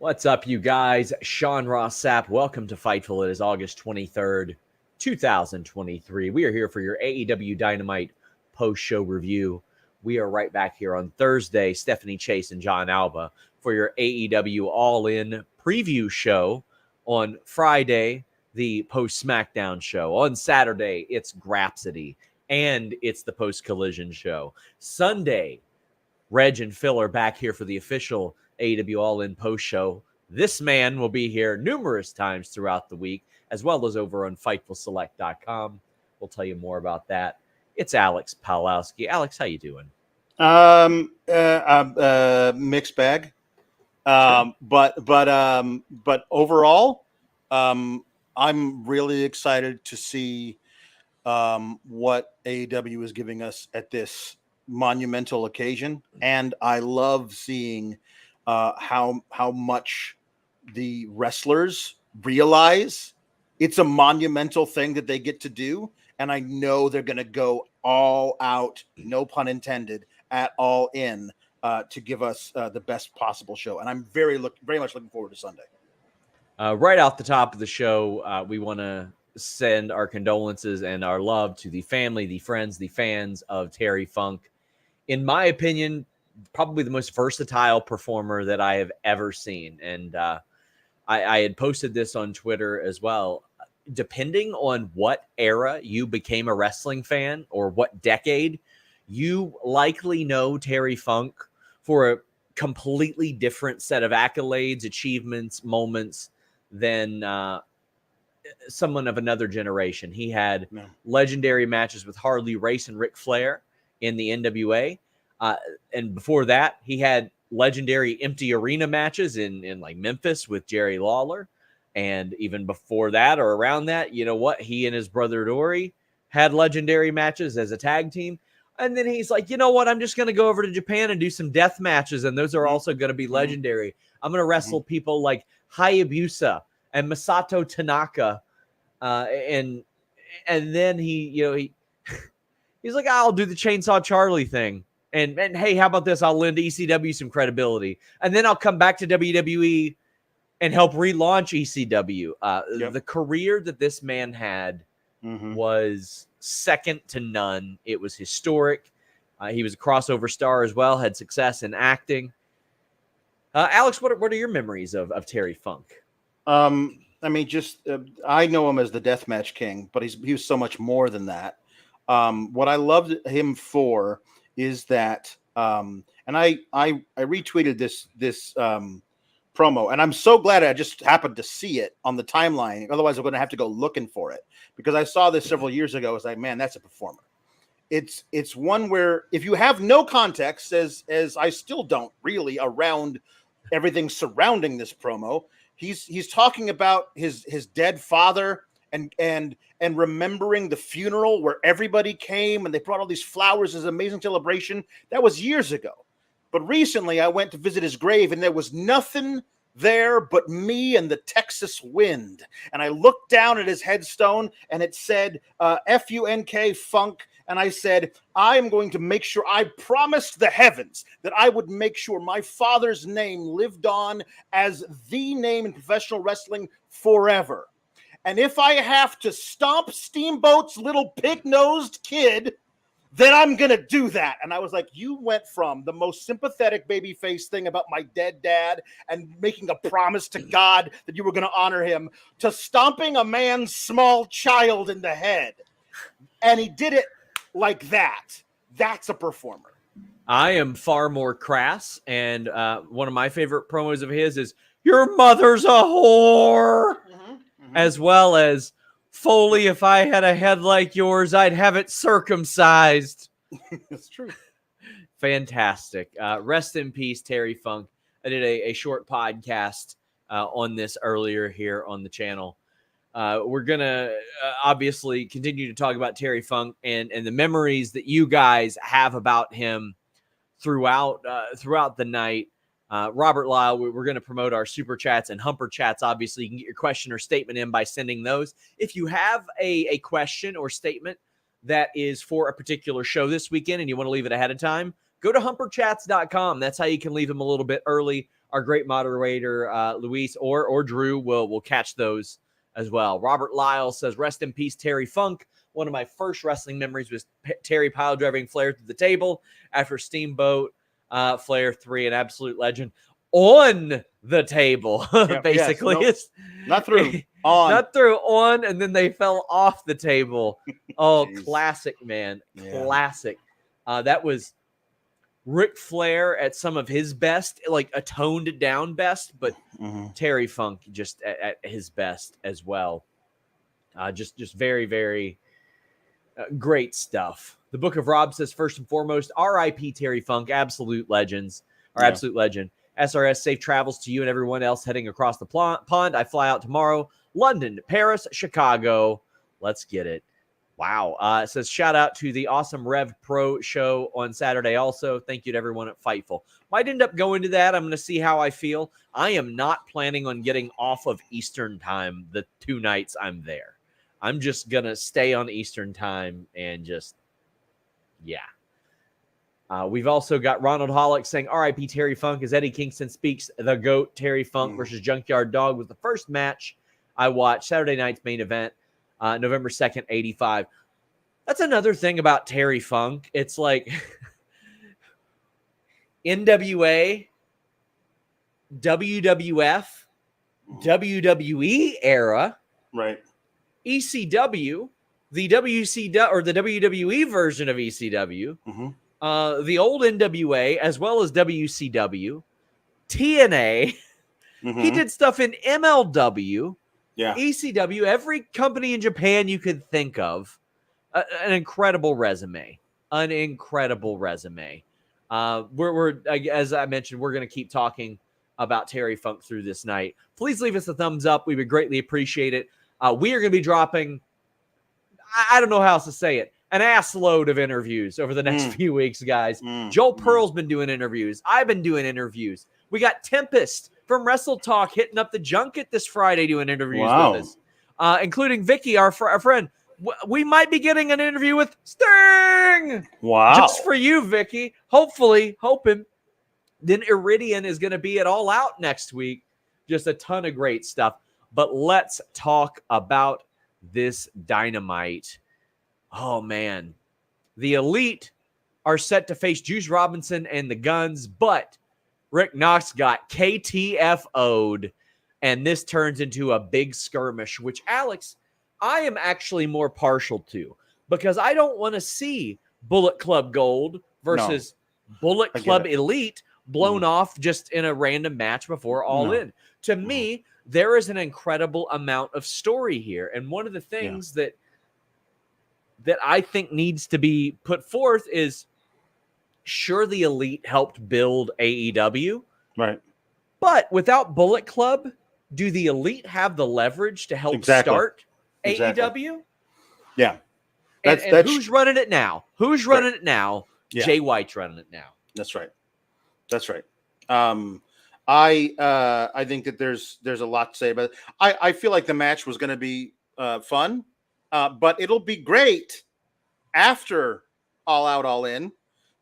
What's up, you guys? Sean Ross Sapp. Welcome to Fightful. It is August 23rd, 2023. We are here for your AEW Dynamite post-show review. We are right back here on Thursday, Stephanie Chase and John Alba, for your AEW All-In preview show. On Friday, the post-SmackDown show. On Saturday, it's Grapsody, and it's the post-Collision show. Sunday, Reg and Phil are back here for the official AEW All-In post-show. This man will be here numerous times throughout the week, as well as over on FightfulSelect.com. We'll tell you more about that. It's Alex Pawlowski. Alex, how you doing? Mixed bag. But overall, I'm really excited to see what AEW is giving us at this monumental occasion, and I love seeing how much the wrestlers realize it's a monumental thing that they get to do, and I know they're going to go all out, no pun intended, at all in to give us the best possible show, and I'm very much looking forward to Sunday. Right off the top of the show, we want to send our condolences and our love to the family, the friends, the fans of Terry Funk. In my opinion, probably the most versatile performer that I have ever seen. And I had posted this on Twitter as well. Depending on what era you became a wrestling fan or what decade, you likely know Terry Funk for a completely different set of accolades, achievements, moments than someone of another generation. He had legendary matches with Harley Race and Ric Flair in the NWA. And before that, he had legendary empty arena matches in like Memphis with Jerry Lawler. And even before that or around that, you know what? He and his brother Dory had legendary matches as a tag team. And then he's like, you know what? I'm just going to go over to Japan and do some death matches. And those are also going to be legendary. I'm going to wrestle people like Hayabusa and Masato Tanaka. And then he's like, I'll do the Chainsaw Charlie thing. And hey, how about this? I'll lend ECW some credibility. And then I'll come back to WWE and help relaunch ECW. The career that this man had was second to none. It was historic. He was a crossover star as well, had success in acting. Alex, what are your memories of Terry Funk? I mean, I know him as the Deathmatch King, but he was so much more than that. What I loved him for is that, and I retweeted this promo, and I'm so glad I just happened to see it on the timeline. Otherwise, I'm going to have to go looking for it, because I saw this several years ago. I was like, man, that's a performer. It's one where if you have no context, as I still don't really, around everything surrounding this promo, he's talking about his dead father and remembering the funeral where everybody came and they brought all these flowers as an amazing celebration. That was years ago. But recently I went to visit his grave and there was nothing there but me and the Texas wind. And I looked down at his headstone and it said F-U-N-K Funk. And I said, I am going to make sure, I promised the heavens that I would make sure my father's name lived on as the name in professional wrestling forever. And if I have to stomp Steamboat's little pig-nosed kid, then I'm going to do that. And I was like, you went from the most sympathetic babyface thing about my dead dad and making a promise to God that you were going to honor him to stomping a man's small child in the head. And he did it like that. That's a performer. I am far more crass. And one of my favorite promos of his is, your mother's a whore. As well as, Foley, if I had a head like yours, I'd have it circumcised. That's true. Fantastic. Rest in peace, Terry Funk. I did a short podcast on this earlier here on the channel. We're going to obviously continue to talk about Terry Funk and the memories that you guys have about him throughout the night. Robert Lyle, we're going to promote our super chats and humper chats. Obviously, you can get your question or statement in by sending those. If you have a question or statement that is for a particular show this weekend and you want to leave it ahead of time, go to humperchats.com. That's how you can leave them a little bit early. our great moderator, Luis or Drew will catch those as well. Robert Lyle says, rest in peace, Terry Funk. One of my first wrestling memories was Terry pile driving Flair through the table after Steamboat Flair 3, an absolute legend. On the table, basically. Yes, not through, on. Not through, on, and then they fell off the table. Oh, classic, man. Classic. That was Ric Flair at some of his best, like a toned down best, but Terry Funk just at his best as well. Just very, very great stuff. The Book of Rob says, first and foremost, R.I.P. Terry Funk, absolute legends, or absolute legend. SRS, safe travels to you and everyone else heading across the pond. I fly out tomorrow. London, Paris, Chicago. Let's get it. Wow. It says, shout out to the awesome Rev Pro show on Saturday also. Thank you to everyone at Fightful. Might end up going to that. I'm going to see how I feel. I am not planning on getting off of Eastern time the 2 nights I'm there. I'm just going to stay on Eastern time and just, yeah. We've also got Ronald Hollick saying, R.I.P. Terry Funk, as Eddie Kingston speaks, the GOAT, Terry Funk versus Junkyard Dog was the first match I watched, Saturday night's main event, November 2nd, 85. That's another thing about Terry Funk. It's like NWA, WWF, WWE era, right? ECW, the WCW or the WWE version of ECW. The old NWA, as well as WCW, TNA. He did stuff in MLW, ECW, every company in Japan you could think of. An incredible resume. An incredible resume. We're as I mentioned, we're going to keep talking about Terry Funk through this night. Please leave us a thumbs up. We would greatly appreciate it. We are going to be dropping, I don't know how else to say it, an ass load of interviews over the next few weeks, guys. Joel Pearl's been doing interviews. I've been doing interviews. We got Tempest from Wrestle Talk hitting up the junket this Friday doing interviews with us, including Vicky, our friend. We might be getting an interview with Sting. Wow. Just for you, Vicky. Hopefully, hoping. Then Iridian is going to be at All Out next week. Just a ton of great stuff. But let's talk about this Dynamite. Oh, man. The Elite are set to face Juice Robinson and the Guns, but Rick Knox got KTFO'd, and this turns into a big skirmish, which, Alex, I am actually more partial to, because I don't want to see Bullet Club Gold versus Bullet Club Elite blown off just in a random match before All In. To me, there is an incredible amount of story here, and one of the things that I think needs to be put forth is, sure, the Elite helped build AEW. Right. But without Bullet Club, do the Elite have the leverage to help start AEW? Yeah. And who's running it now? Who's running it now? Yeah. Jay White's running it now. That's right. That's right. I think that there's a lot to say about it. I feel like the match was going to be fun. But it'll be great after All Out, All In,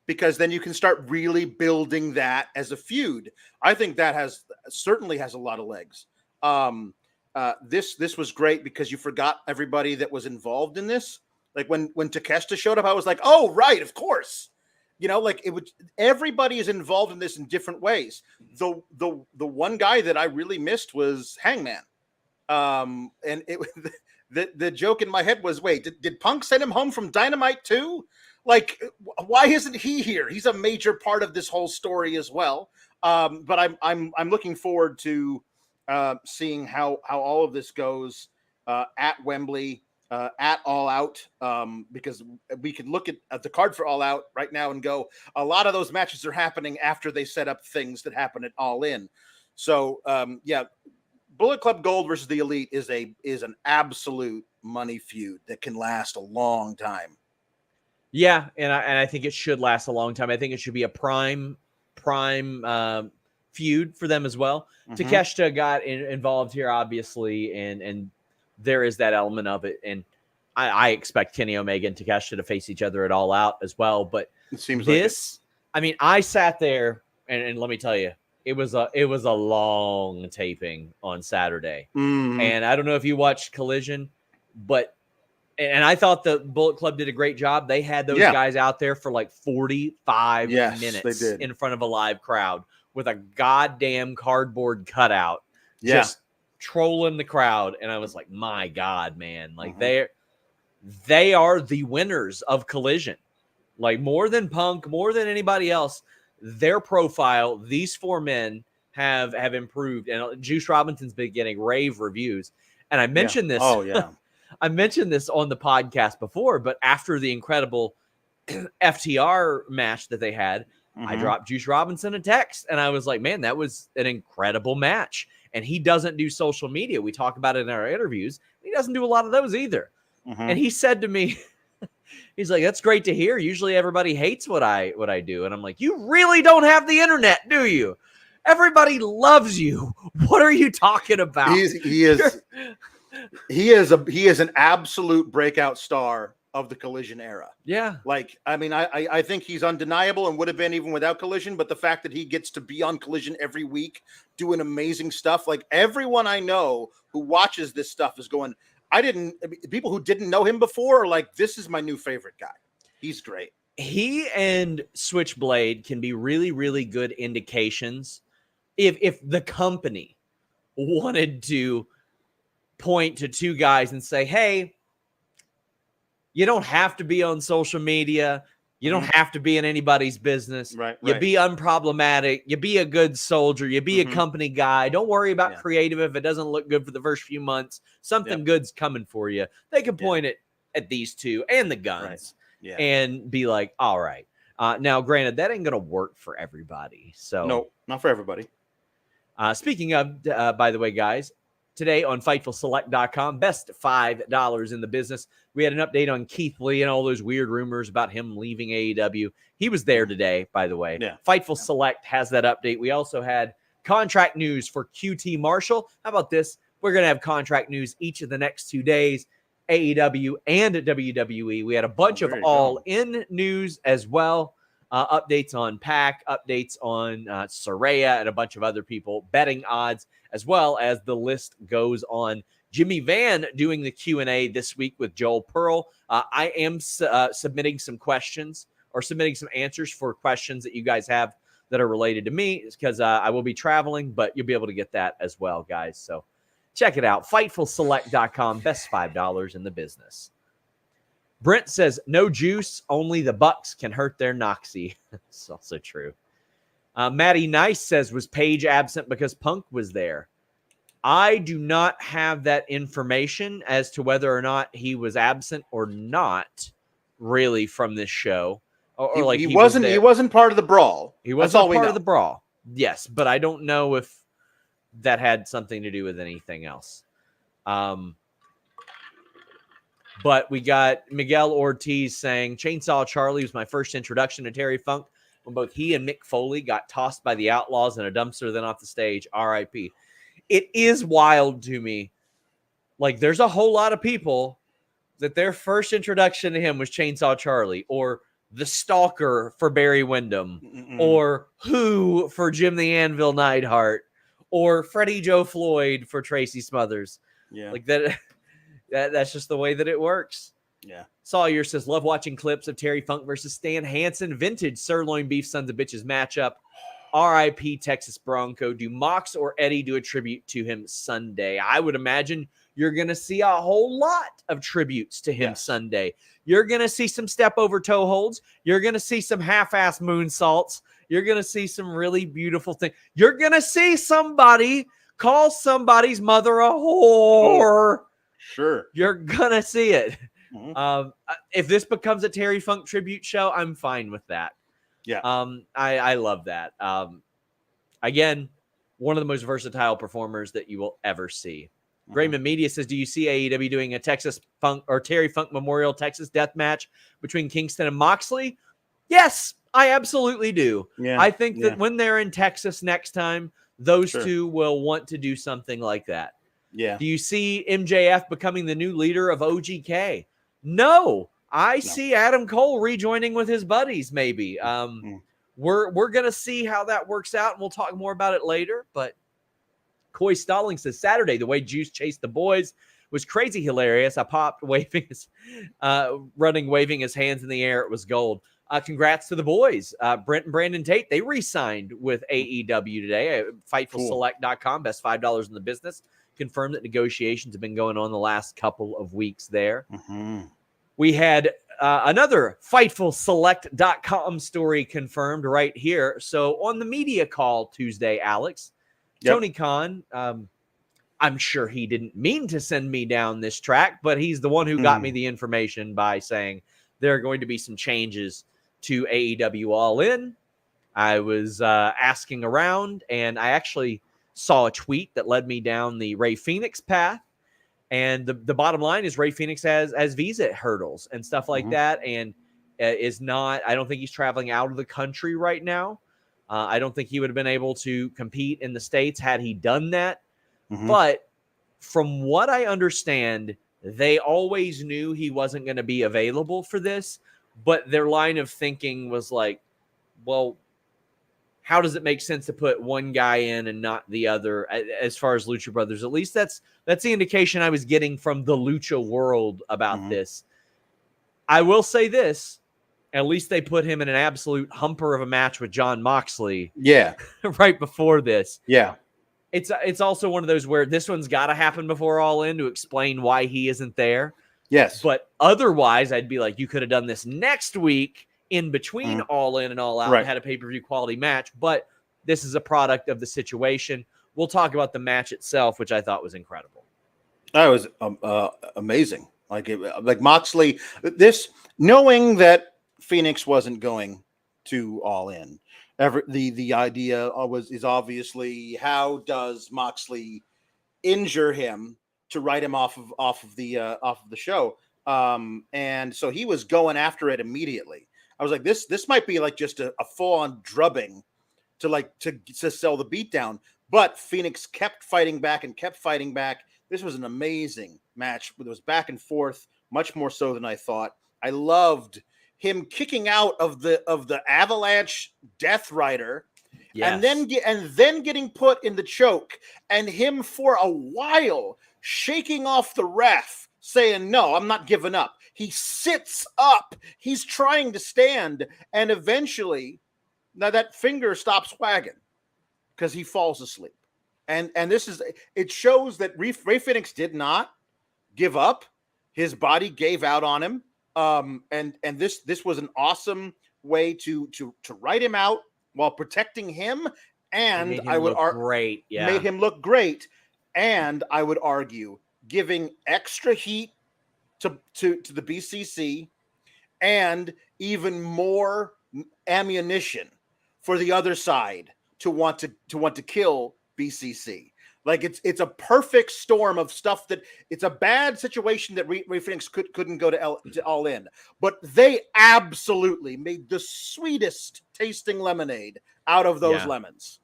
because then you can start really building that as a feud. I think that certainly has a lot of legs. This was great because you forgot everybody that was involved in this. Like when Takeshita showed up, I was like, oh, right, of course. You know, like everybody is involved in this in different ways. The one guy that I really missed was Hangman. And it The joke in my head was, wait, did Punk send him home from Dynamite too? Like, why isn't he here? He's a major part of this whole story as well. But I'm looking forward to seeing how all of this goes at Wembley, at All Out, because we can look at the card for All Out right now and go, a lot of those matches are happening after they set up things that happen at All In. So Bullet Club Gold versus the Elite is an absolute money feud that can last a long time. Yeah, and I think it should last a long time. I think it should be a prime feud for them as well. Takeshita got involved here, obviously, and there is that element of it. And I expect Kenny Omega and Takeshita to face each other at All Out as well. But it seems this, I mean, I sat there, and let me tell you, it was a long taping on Saturday. Mm-hmm. And I don't know if you watched Collision, but and I thought the Bullet Club did a great job. They had those guys out there for like 45 minutes in front of a live crowd with a goddamn cardboard cutout, just trolling the crowd. And I was like, my God, man, like they are the winners of Collision. Like more than Punk, more than anybody else, their profile, these four men have improved. And Juice Robinson's been getting rave reviews. And I mentioned this. Oh, yeah. I mentioned this on the podcast before, but after the incredible FTR match that they had, I dropped Juice Robinson a text and I was like, man, that was an incredible match. And he doesn't do social media. We talk about it in our interviews. He doesn't do a lot of those either. And he said to me, he's like, that's great to hear. Usually everybody hates what I do. And I'm like, you really don't have the internet, do you? Everybody loves you. What are you talking about? He is an absolute breakout star of the Collision era. Yeah. Like, I mean, I think he's undeniable and would have been even without Collision, but the fact that he gets to be on Collision every week doing amazing stuff, like everyone I know who watches this stuff is going, people who didn't know him before are like, this is my new favorite guy. He's great. He and Switchblade can be really, really good indications if the company wanted to point to two guys and say, hey, you don't have to be on social media. You don't have to be in anybody's business. Right. You be unproblematic. You be a good soldier. You be a company guy. Don't worry about creative if it doesn't look good for the first few months. Something good's coming for you. They can point it at these two and the Guns and be like, all right. Now, granted, that ain't going to work for everybody. So no, not for everybody. Speaking of, by the way, guys, today on FightfulSelect.com, best $5 in the business. We had an update on Keith Lee and all those weird rumors about him leaving AEW. He was there today, by the way. Yeah. Fightful Select has that update. We also had contract news for QT Marshall. How about this? We're going to have contract news each of the next 2 days, AEW and WWE. We had a bunch of all-in news as well. Updates on PAC, updates on Saraya and a bunch of other people, betting odds, as well as the list goes on. Jimmy Van doing the Q&A this week with Joel Pearl. I am submitting some questions or submitting some answers for questions that you guys have that are related to me because I will be traveling, but you'll be able to get that as well, guys. So check it out. FightfulSelect.com, best $5 in the business. Brent says, no juice, only the Bucks can hurt their Noxie. It's also true. Maddie Nice says, was Paige absent because Punk was there? I do not have that information as to whether or not he was absent or not really from this show. Or like he wasn't part of the brawl. He wasn't part of the brawl. Yes, but I don't know if that had something to do with anything else. But we got Miguel Ortiz saying, Chainsaw Charlie was my first introduction to Terry Funk when both he and Mick Foley got tossed by the Outlaws in a dumpster, then off the stage. R.I.P. It is wild to me. Like, there's a whole lot of people that their first introduction to him was Chainsaw Charlie or The Stalker for Barry Windham or Who for Jim the Anvil Neidhart or Freddie Joe Floyd for Tracy Smothers. Yeah. Like that's just the way that it works. Yeah. Sawyer says, love watching clips of Terry Funk versus Stan Hansen vintage sirloin beef sons of bitches matchup. R.I.P. Texas Bronco. Do Mox or Eddie do a tribute to him Sunday? I would imagine you're going to see a whole lot of tributes to him Sunday. You're going to see some step over toe holds. You're going to see some half-ass moonsaults. You're going to see some really beautiful things. You're going to see somebody call somebody's mother a whore. Oh, sure. You're going to see it. If this becomes a Terry Funk tribute show, I'm fine with that. Yeah. I love that. Again, one of the most versatile performers that you will ever see. Grayman Media says, do you see AEW doing a Texas Funk or Terry Funk Memorial Texas death match between Kingston and Moxley? Yes, I absolutely do. Yeah, I think that when they're in Texas next time, those two will want to do something like that. Yeah. Do you see MJF becoming the new leader of OGK? No. I see Adam Cole rejoining with his buddies, maybe. we're going to see how that works out, and we'll talk more about it later. But Coy Stalling says, Saturday, the way Juice chased the boys was crazy hilarious. I popped waving his hands in the air. It was gold. Congrats to the boys. Brent and Brandon Tate, they re-signed with AEW today. FightfulSelect.com, best $5 in the business. Confirmed that negotiations have been going on the last couple of weeks there. Mm-hmm. We had another FightfulSelect.com story confirmed right here. So on the media call Tuesday, Alex, Tony Khan, I'm sure he didn't mean to send me down this track, but he's the one who got me the information by saying there are going to be some changes to AEW All In. I was asking around, and I actually saw a tweet that led me down the Rey Fenix path. And the bottom line is Rey Fenix has visa hurdles and stuff like that, and is not, I don't think he's traveling out of the country right now. I don't think he would have been able to compete in the States had he done that. But from what I understand, they always knew he wasn't going to be available for this. But their line of thinking was like, well, how does it make sense to put one guy in and not the other as far as Lucha Brothers? At least that's the indication I was getting from the Lucha world about this. I will say this. At least they put him in an absolute humper of a match with Jon Moxley. Yeah. Right before this. Yeah. It's also one of those where this one's got to happen before All In to explain why he isn't there. Yes. But otherwise, I'd be like, you could have done this next week in between All In and All Out and had a pay-per-view quality match. But this is a product of the situation. We'll talk about the match itself, which I thought was incredible. That was amazing. Like Moxley, this knowing that Phoenix wasn't going to All In. The idea is obviously, how does Moxley injure him to write him off of the show? And so he was going after it immediately. I was like, this might be like just a full on drubbing to sell the beatdown. But Phoenix kept fighting back and kept fighting back. This was an amazing match. It was back and forth, much more so than I thought. I loved him kicking out of the Avalanche Death Rider, and then getting put in the choke, and him for a while shaking off the ref, saying, "No, I'm not giving up." He sits up. He's trying to stand, and eventually, now that finger stops wagging because he falls asleep. And it shows that Rey Fenix did not give up. His body gave out on him. And this was an awesome way to write him out while protecting him, and I would argue made him look great, and I would argue giving extra heat to the BCC and even more ammunition for the other side to want to kill BCC. Like it's a perfect storm of stuff that it's a bad situation that Rey Fenix couldn't go to All In, but they absolutely made the sweetest tasting lemonade out of those lemons.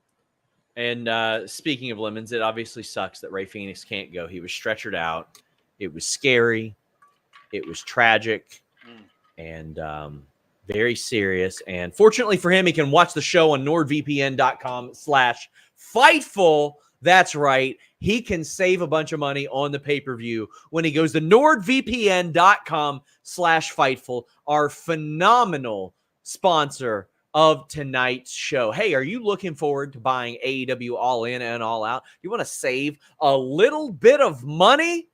And speaking of lemons, it obviously sucks that Rey Fenix can't go. He was stretchered out. It was scary. It was tragic and very serious. And fortunately for him, he can watch the show on NordVPN.com/Fightful. That's right. He can save a bunch of money on the pay-per-view when he goes to NordVPN.com/Fightful, our phenomenal sponsor of tonight's show. Hey, are you looking forward to buying AEW All In and All Out? You want to save a little bit of money?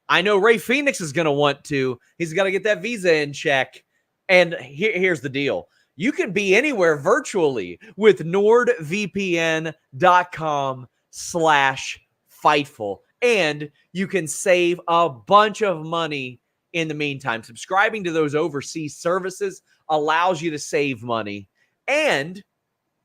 I know Rey Fenix is going to want to. He's got to get that visa in check. And here's the deal. You can be anywhere virtually with NordVPN.com/Fightful. And you can save a bunch of money in the meantime. Subscribing to those overseas services allows you to save money. And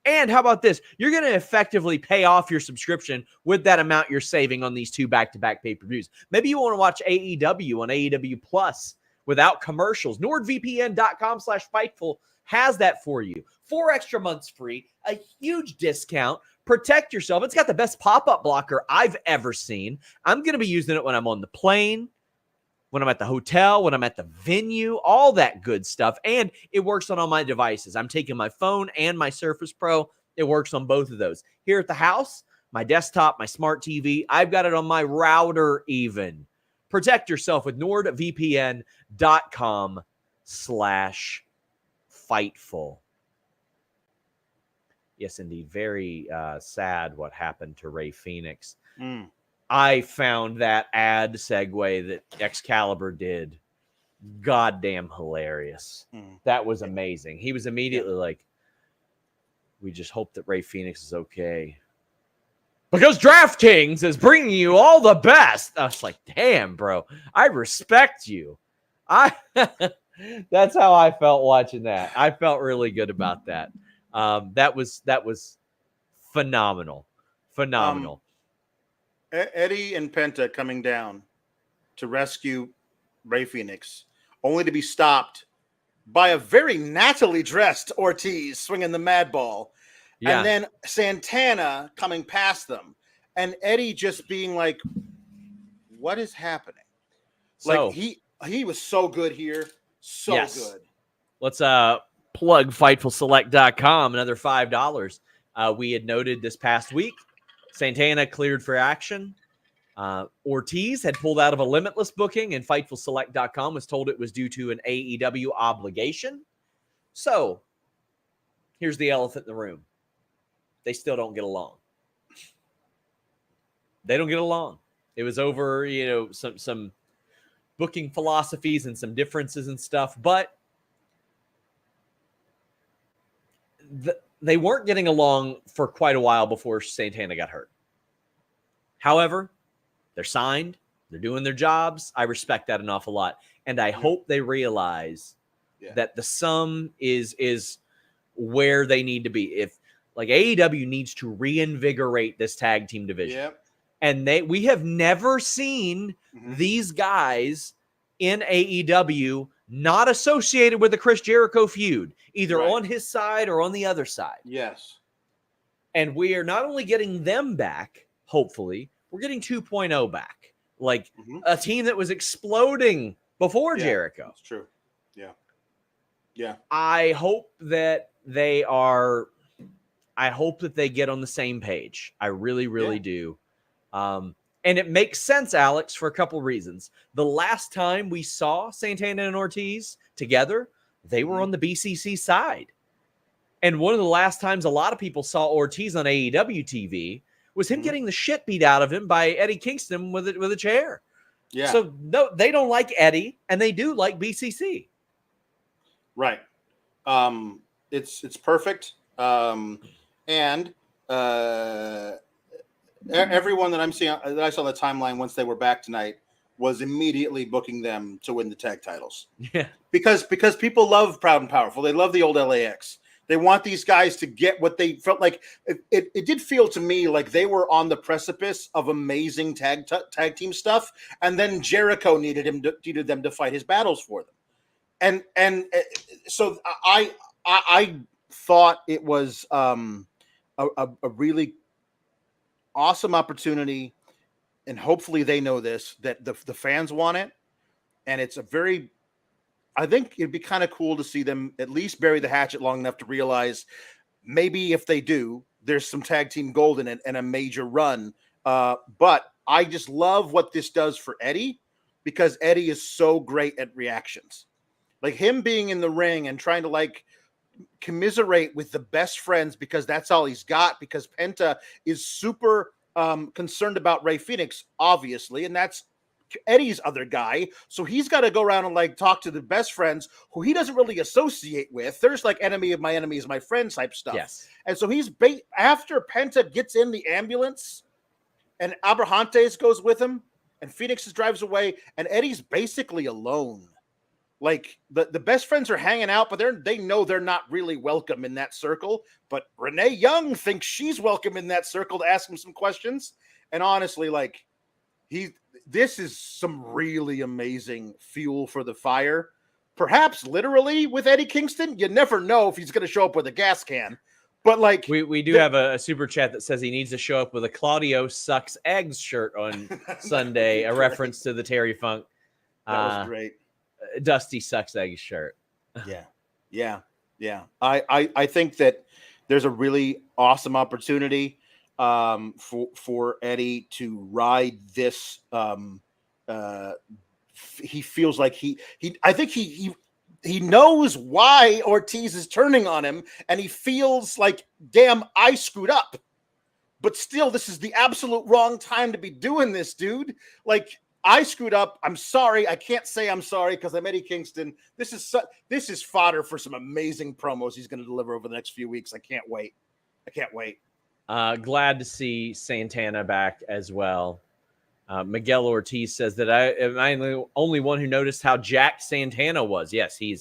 how about this? You're going to effectively pay off your subscription with that amount you're saving on these two back-to-back pay-per-views. Maybe you want to watch AEW on AEW Plus without commercials. NordVPN.com/Fightful has that for you. 4 extra months free, a huge discount. Protect yourself. It's got the best pop-up blocker I've ever seen. I'm going to be using it when I'm on the plane, when I'm at the hotel, when I'm at the venue, all that good stuff. And it works on all my devices. I'm taking my phone and my Surface Pro. It works on both of those. Here at the house, my desktop, my smart TV, I've got it on my router even. Protect yourself with nordvpn.com/Fightful. Yes, indeed. Very sad what happened to Rey Fenix. I found that ad segue that Excalibur did goddamn hilarious. That was amazing. He was immediately like, we just hope that Rey Fenix is okay. Because DraftKings is bringing you all the best. I was like, damn, bro. I respect you. That's how I felt watching that. I felt really good about that. That was phenomenal. Phenomenal. Eddie and Penta coming down to rescue Rey Fenix, only to be stopped by a very nattily dressed Ortiz swinging the mad ball. Yeah. And then Santana coming past them. And Eddie just being like, what is happening? So, like, he was so good here. So good. Let's plug FightfulSelect.com, another $5. We had noted this past week, Santana cleared for action. Ortiz had pulled out of a Limitless booking, and FightfulSelect.com was told it was due to an AEW obligation. So, here's the elephant in the room. They still don't get along. They don't get along. It was over, some booking philosophies and some differences and stuff, but they weren't getting along for quite a while before Santana got hurt. However, they're signed. They're doing their jobs. I respect that an awful lot. And I hope they realize that the sum is where they need to be. If like AEW needs to reinvigorate this tag team division. Yep. And we have never seen these guys in AEW not associated with the Chris Jericho feud, either on his side or on the other side. Yes. And we are not only getting them back, hopefully, we're getting 2.0 back. Like a team that was exploding before Jericho. That's true. Yeah. Yeah. I hope that they get on the same page. I really, really do. And it makes sense, Alex, for a couple reasons. The last time we saw Santana and Ortiz together, they were on the BCC side. And one of the last times a lot of people saw Ortiz on AEW TV was him getting the shit beat out of him by Eddie Kingston with a chair. Yeah. So no, they don't like Eddie, and they do like BCC. Right. It's perfect. And everyone that I'm seeing, that I saw the timeline once they were back tonight, was immediately booking them to win the tag titles. Yeah. Because people love Proud and Powerful. They love the old LAX. They want these guys to get what they felt like. It did feel to me like they were on the precipice of amazing tag team stuff, and then Jericho needed them to fight his battles for them. And so I thought it was a really awesome opportunity, and hopefully they know this, that the fans want it, and it's I think it'd be kind of cool to see them at least bury the hatchet long enough to realize maybe if they do, there's some tag team gold in it and a major run. But I just love what this does for Eddie, because Eddie is so great at reactions. Like him being in the ring and trying to like commiserate with the best friends because that's all he's got, because Penta is super concerned about Rey Fenix, obviously, and that's Eddie's other guy. So he's got to go around and like talk to the best friends who he doesn't really associate with. There's like enemy of my enemy is my friend type stuff. Yes. And so he's after Penta gets in the ambulance and Abrahantes goes with him and Phoenix drives away and Eddie's basically alone. Like the best friends are hanging out, but they know they're not really welcome in that circle. But Renee Young thinks she's welcome in that circle to ask him some questions. And honestly, like this is some really amazing fuel for the fire. Perhaps literally with Eddie Kingston. You never know if he's going to show up with a gas can. But like we do have a super chat that says he needs to show up with a Claudio Sucks Eggs shirt on Sunday, a reference to the Terry Funk That was great. Dusty Sucks Egg shirt. Yeah. I think that there's a really awesome opportunity for Eddie to ride this. He feels like I think he knows why Ortiz is turning on him, and he feels like, damn, I screwed up. But still, this is the absolute wrong time to be doing this, dude. Like, I screwed up. I'm sorry. I can't say I'm sorry because I'm Eddie Kingston. This is fodder for some amazing promos he's going to deliver over the next few weeks. I can't wait. Glad to see Santana back as well. Miguel Ortiz says that I am the only one who noticed how jacked Santana was. Yes, he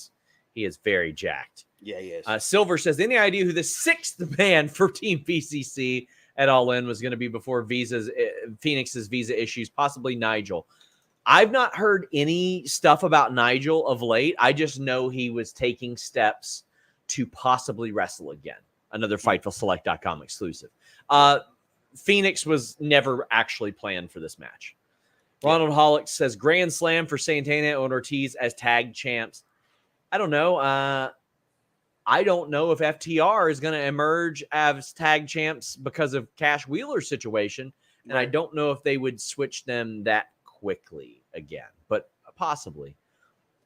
is very jacked. Yeah, he is. Silver says, any idea who the sixth man for Team PCC at Allin was going to be before Phoenix's visa issues? Possibly Nigel. I've not heard any stuff about Nigel of late. I just know he was taking steps to possibly wrestle again. Another FightfulSelect.com exclusive. Phoenix was never actually planned for this match. Ronald Hollick says Grand Slam for Santana and Ortiz as tag champs. I don't know. I don't know if FTR is going to emerge as tag champs because of Cash Wheeler's situation. And I don't know if they would switch them that quickly again, but possibly.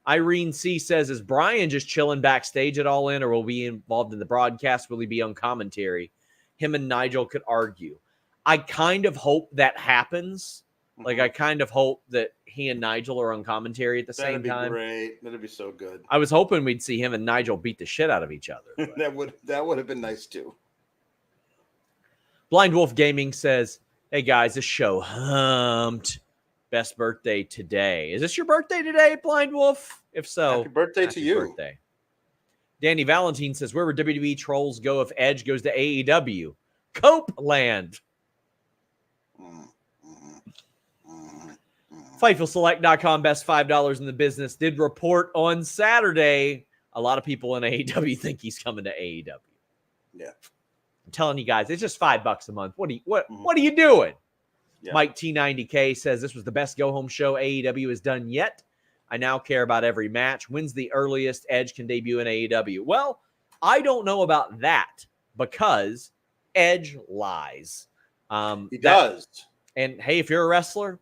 Irene C says, is Brian just chilling backstage at Allin, or will be involved in the broadcast? Will he be on commentary? Him and Nigel could argue. I kind of hope that happens. Like, I kind of hope that he and Nigel are on commentary at the same time. That'd be great. That'd be so good. I was hoping we'd see him and Nigel beat the shit out of each other. that would have been nice too. Blind Wolf Gaming says, hey guys, this show humped. Best birthday today. Is this your birthday today, Blind Wolf? If so, happy birthday to you. Birthday. Danny Valentine says, where would WWE trolls go if Edge goes to AEW? Copeland. FightfulSelect.com, best $5 in the business, did report on Saturday. A lot of people in AEW think he's coming to AEW. Yeah. I'm telling you guys, it's just $5 a month. What are you doing? Yeah. Mike T90K says this was the best go-home show AEW has done yet. I now care about every match. When's the earliest Edge can debut in AEW? Well, I don't know about that because Edge lies. He does. And hey, if you're a wrestler,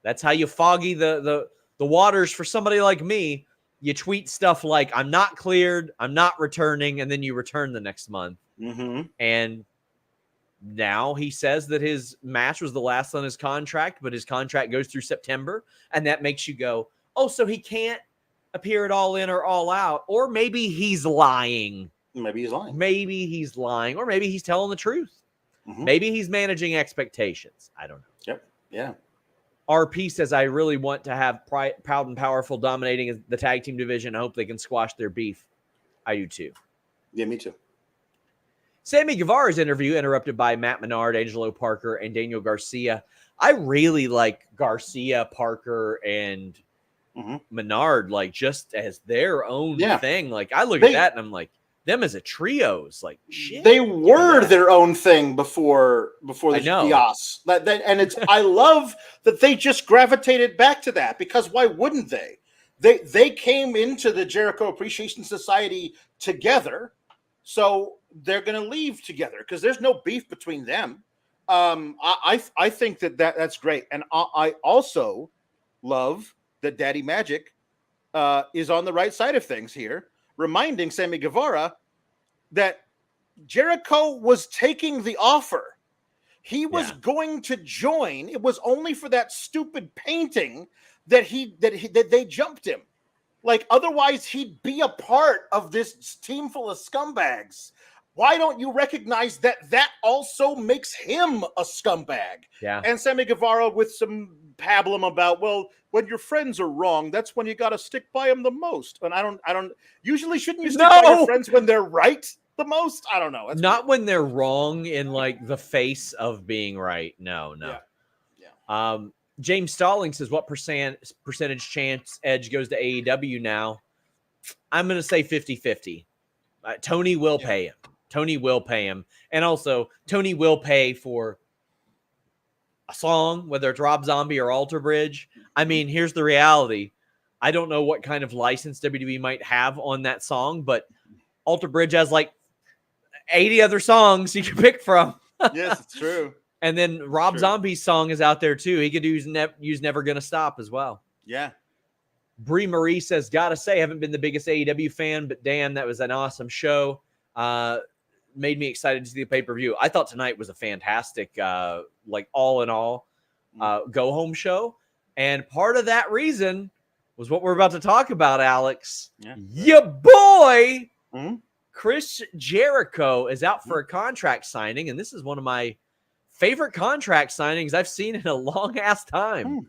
that's how you foggy the waters for somebody like me. You tweet stuff like, I'm not cleared, I'm not returning, and then you return the next month. Mm-hmm. And now he says that his match was the last on his contract, but his contract goes through September, and that makes you go, oh, so he can't appear at All In or All Out, or maybe he's lying. Maybe he's lying. Maybe he's lying, or maybe he's telling the truth. Mm-hmm. Maybe he's managing expectations. I don't know. Yep. Yeah. RP says, I really want to have Proud and Powerful dominating the tag team division. I hope they can squash their beef. I do too. Yeah, me too. Sammy Guevara's interview interrupted by Matt Menard, Angelo Parker, and Daniel Garcia. I really like Garcia, Parker, and Menard, like, just as their own thing. Like, I look at that and I'm like, them as a trio is like shit. They were their own thing before the chaos. And it's I love that they just gravitated back to that, because why wouldn't they? They came into the Jericho Appreciation Society together, so they're going to leave together because there's no beef between them. I think that's great, and I also love that Daddy Magic is on the right side of things here, reminding Sammy Guevara that Jericho was taking the offer. He was going to join. It was only for that stupid painting that they jumped him. Like, otherwise he'd be a part of this team full of scumbags. Why don't you recognize that also makes him a scumbag? Yeah. And Sammy Guevara with some pablum about, well, when your friends are wrong, that's when you got to stick by them the most. And I don't usually, shouldn't you stick by your friends when they're right the most? I don't know. That's not weird. When they're wrong in like the face of being right. No. Yeah. James Stalling says, what percentage chance Edge goes to AEW now? I'm going to say 50-50. Tony will pay him. Tony will pay him. And also, Tony will pay for a song, whether it's Rob Zombie or Alter Bridge. I mean, here's the reality. I don't know what kind of license WWE might have on that song, but Alter Bridge has like 80 other songs you can pick from. Yes, it's true. And then Rob Zombie's song is out there too. He could use Never Gonna Stop as well. Yeah. Brie Marie says, gotta say, haven't been the biggest AEW fan, but damn, that was an awesome show. Made me excited to see the pay-per-view. I thought tonight was a fantastic, like all in all, go-home show. And part of that reason was what we're about to talk about, Alex. Yeah. Your boy, Mm-hmm. Chris Jericho, is out for a contract signing, and this is one of my favorite contract signings I've seen in a long-ass time.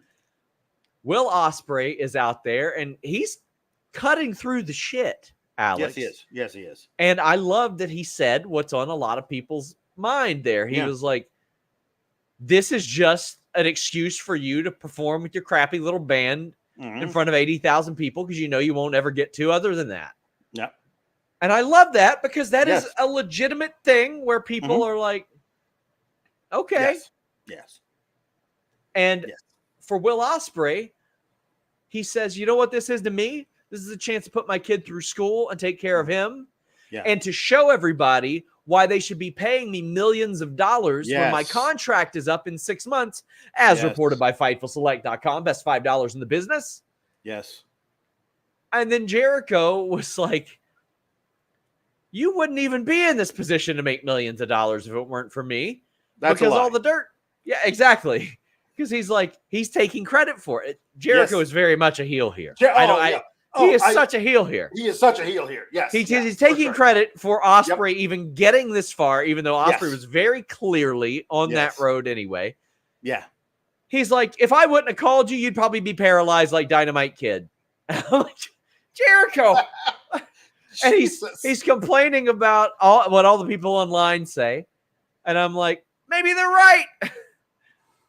Will Ospreay is out there, and he's cutting through the shit, Alex. Yes, he is. Yes, he is. And I love that he said what's on a lot of people's mind there. He was like, this is just an excuse for you to perform with your crappy little band in front of 80,000 people because you know you won't ever get to other than that. Yeah. And I love that because that is a legitimate thing where people are like, okay. Yes. And for Will Ospreay, he says, you know what this is to me? This is a chance to put my kid through school and take care of him and to show everybody why they should be paying me millions of dollars when my contract is up in 6 months, as reported by FightfulSelect.com, best $5 in the business. Yes. And then Jericho was like, you wouldn't even be in this position to make millions of dollars if it weren't for me. That's because all the dirt. Yeah, exactly. Because he's like, he's taking credit for it. Jericho is very much a heel here. He is such a heel here. He is such a heel here. Yes. He's taking credit for Ospreay even getting this far, even though Ospreay was very clearly on that road anyway. Yeah. He's like, if I wouldn't have called you, you'd probably be paralyzed like Dynamite Kid. I'm like, Jericho. And he's complaining about what all the people online say. And I'm like, maybe they're right.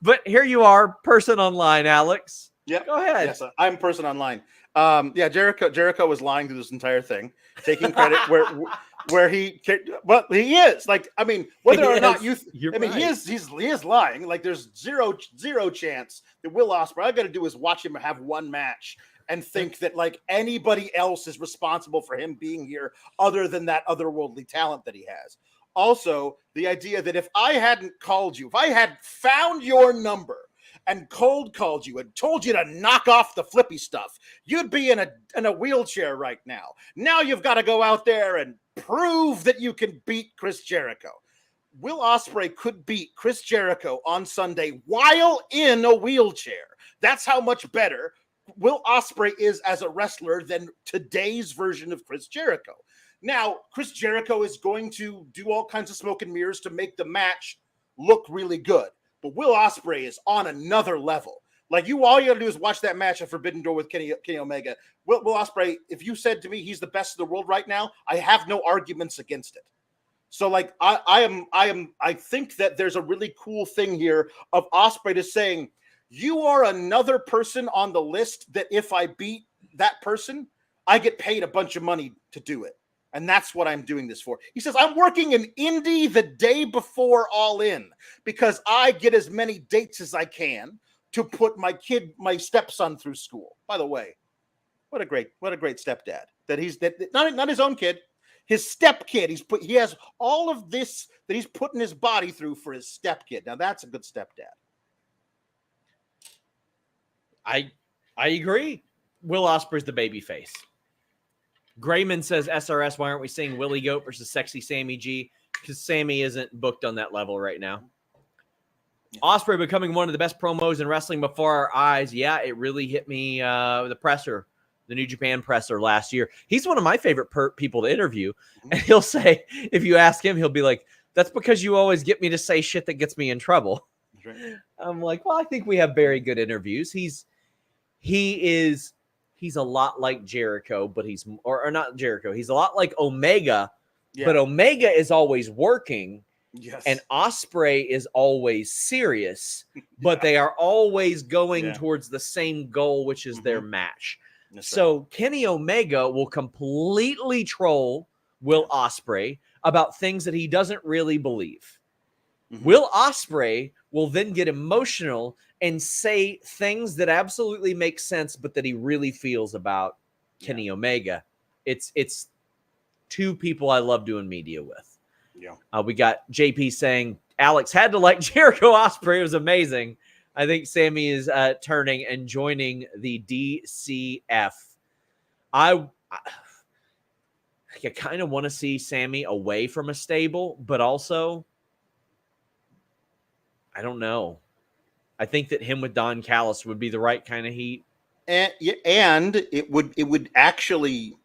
But here you are, person online, Alex. Yeah. Go ahead. Yes, I'm person online. Jericho was lying through this entire thing, taking credit where he is. Like, I mean, whether or not he is lying. Like, there's zero chance that Will Ospreay, all I got to do is watch him have one match and think that like anybody else is responsible for him being here other than that otherworldly talent that he has. Also, the idea that if I hadn't called you, if I had found your number and cold called you and told you to knock off the flippy stuff, you'd be in a wheelchair right now. Now you've got to go out there and prove that you can beat Chris Jericho. Will Ospreay could beat Chris Jericho on Sunday while in a wheelchair. That's how much better Will Ospreay is as a wrestler than today's version of Chris Jericho. Now, Chris Jericho is going to do all kinds of smoke and mirrors to make the match look really good. But Will Ospreay is on another level. Like, all you got to do is watch that match at Forbidden Door with Kenny Omega. Will Ospreay, if you said to me he's the best in the world right now, I have no arguments against it. So, like, I think that there's a really cool thing here of Ospreay to saying, you are another person on the list that if I beat that person, I get paid a bunch of money to do it. And that's what I'm doing this for. He says, I'm working in Indy the day before All In because I get as many dates as I can to put my stepson through school. By the way, what a great stepdad that he's not his own kid, his stepkid. He has all of this that he's putting his body through for his stepkid. Now that's a good stepdad. I agree. Will Ospreay's the baby face. Grayman says, SRS, why aren't we seeing Willie Goat versus Sexy Sammy G? Because Sammy isn't booked on that level right now. Ospreay becoming one of the best promos in wrestling before our eyes. Yeah, it really hit me, the presser, the New Japan presser last year. He's one of my favorite people to interview. And he'll say, if you ask him, he'll be like, that's because you always get me to say shit that gets me in trouble. Right. I'm like, well, I think we have very good interviews. He's a lot like Jericho, but he's not Jericho. He's a lot like Omega, but Omega is always working. Yes. And Ospreay is always serious, but they are always going towards the same goal, which is their match. That's so right. Kenny Omega will completely troll Will Ospreay about things that he doesn't really believe. Will Ospreay will then get emotional and say things that absolutely make sense, but that he really feels about Kenny Omega. It's two people I love doing media with. Yeah. We got JP saying Alex had to like Jericho Ospreay. It was amazing. I think Sammy is turning and joining the DCF. I kind of want to see Sammy away from a stable, but also, I don't know. I think that him with Don Callis would be the right kind of heat. And it would actually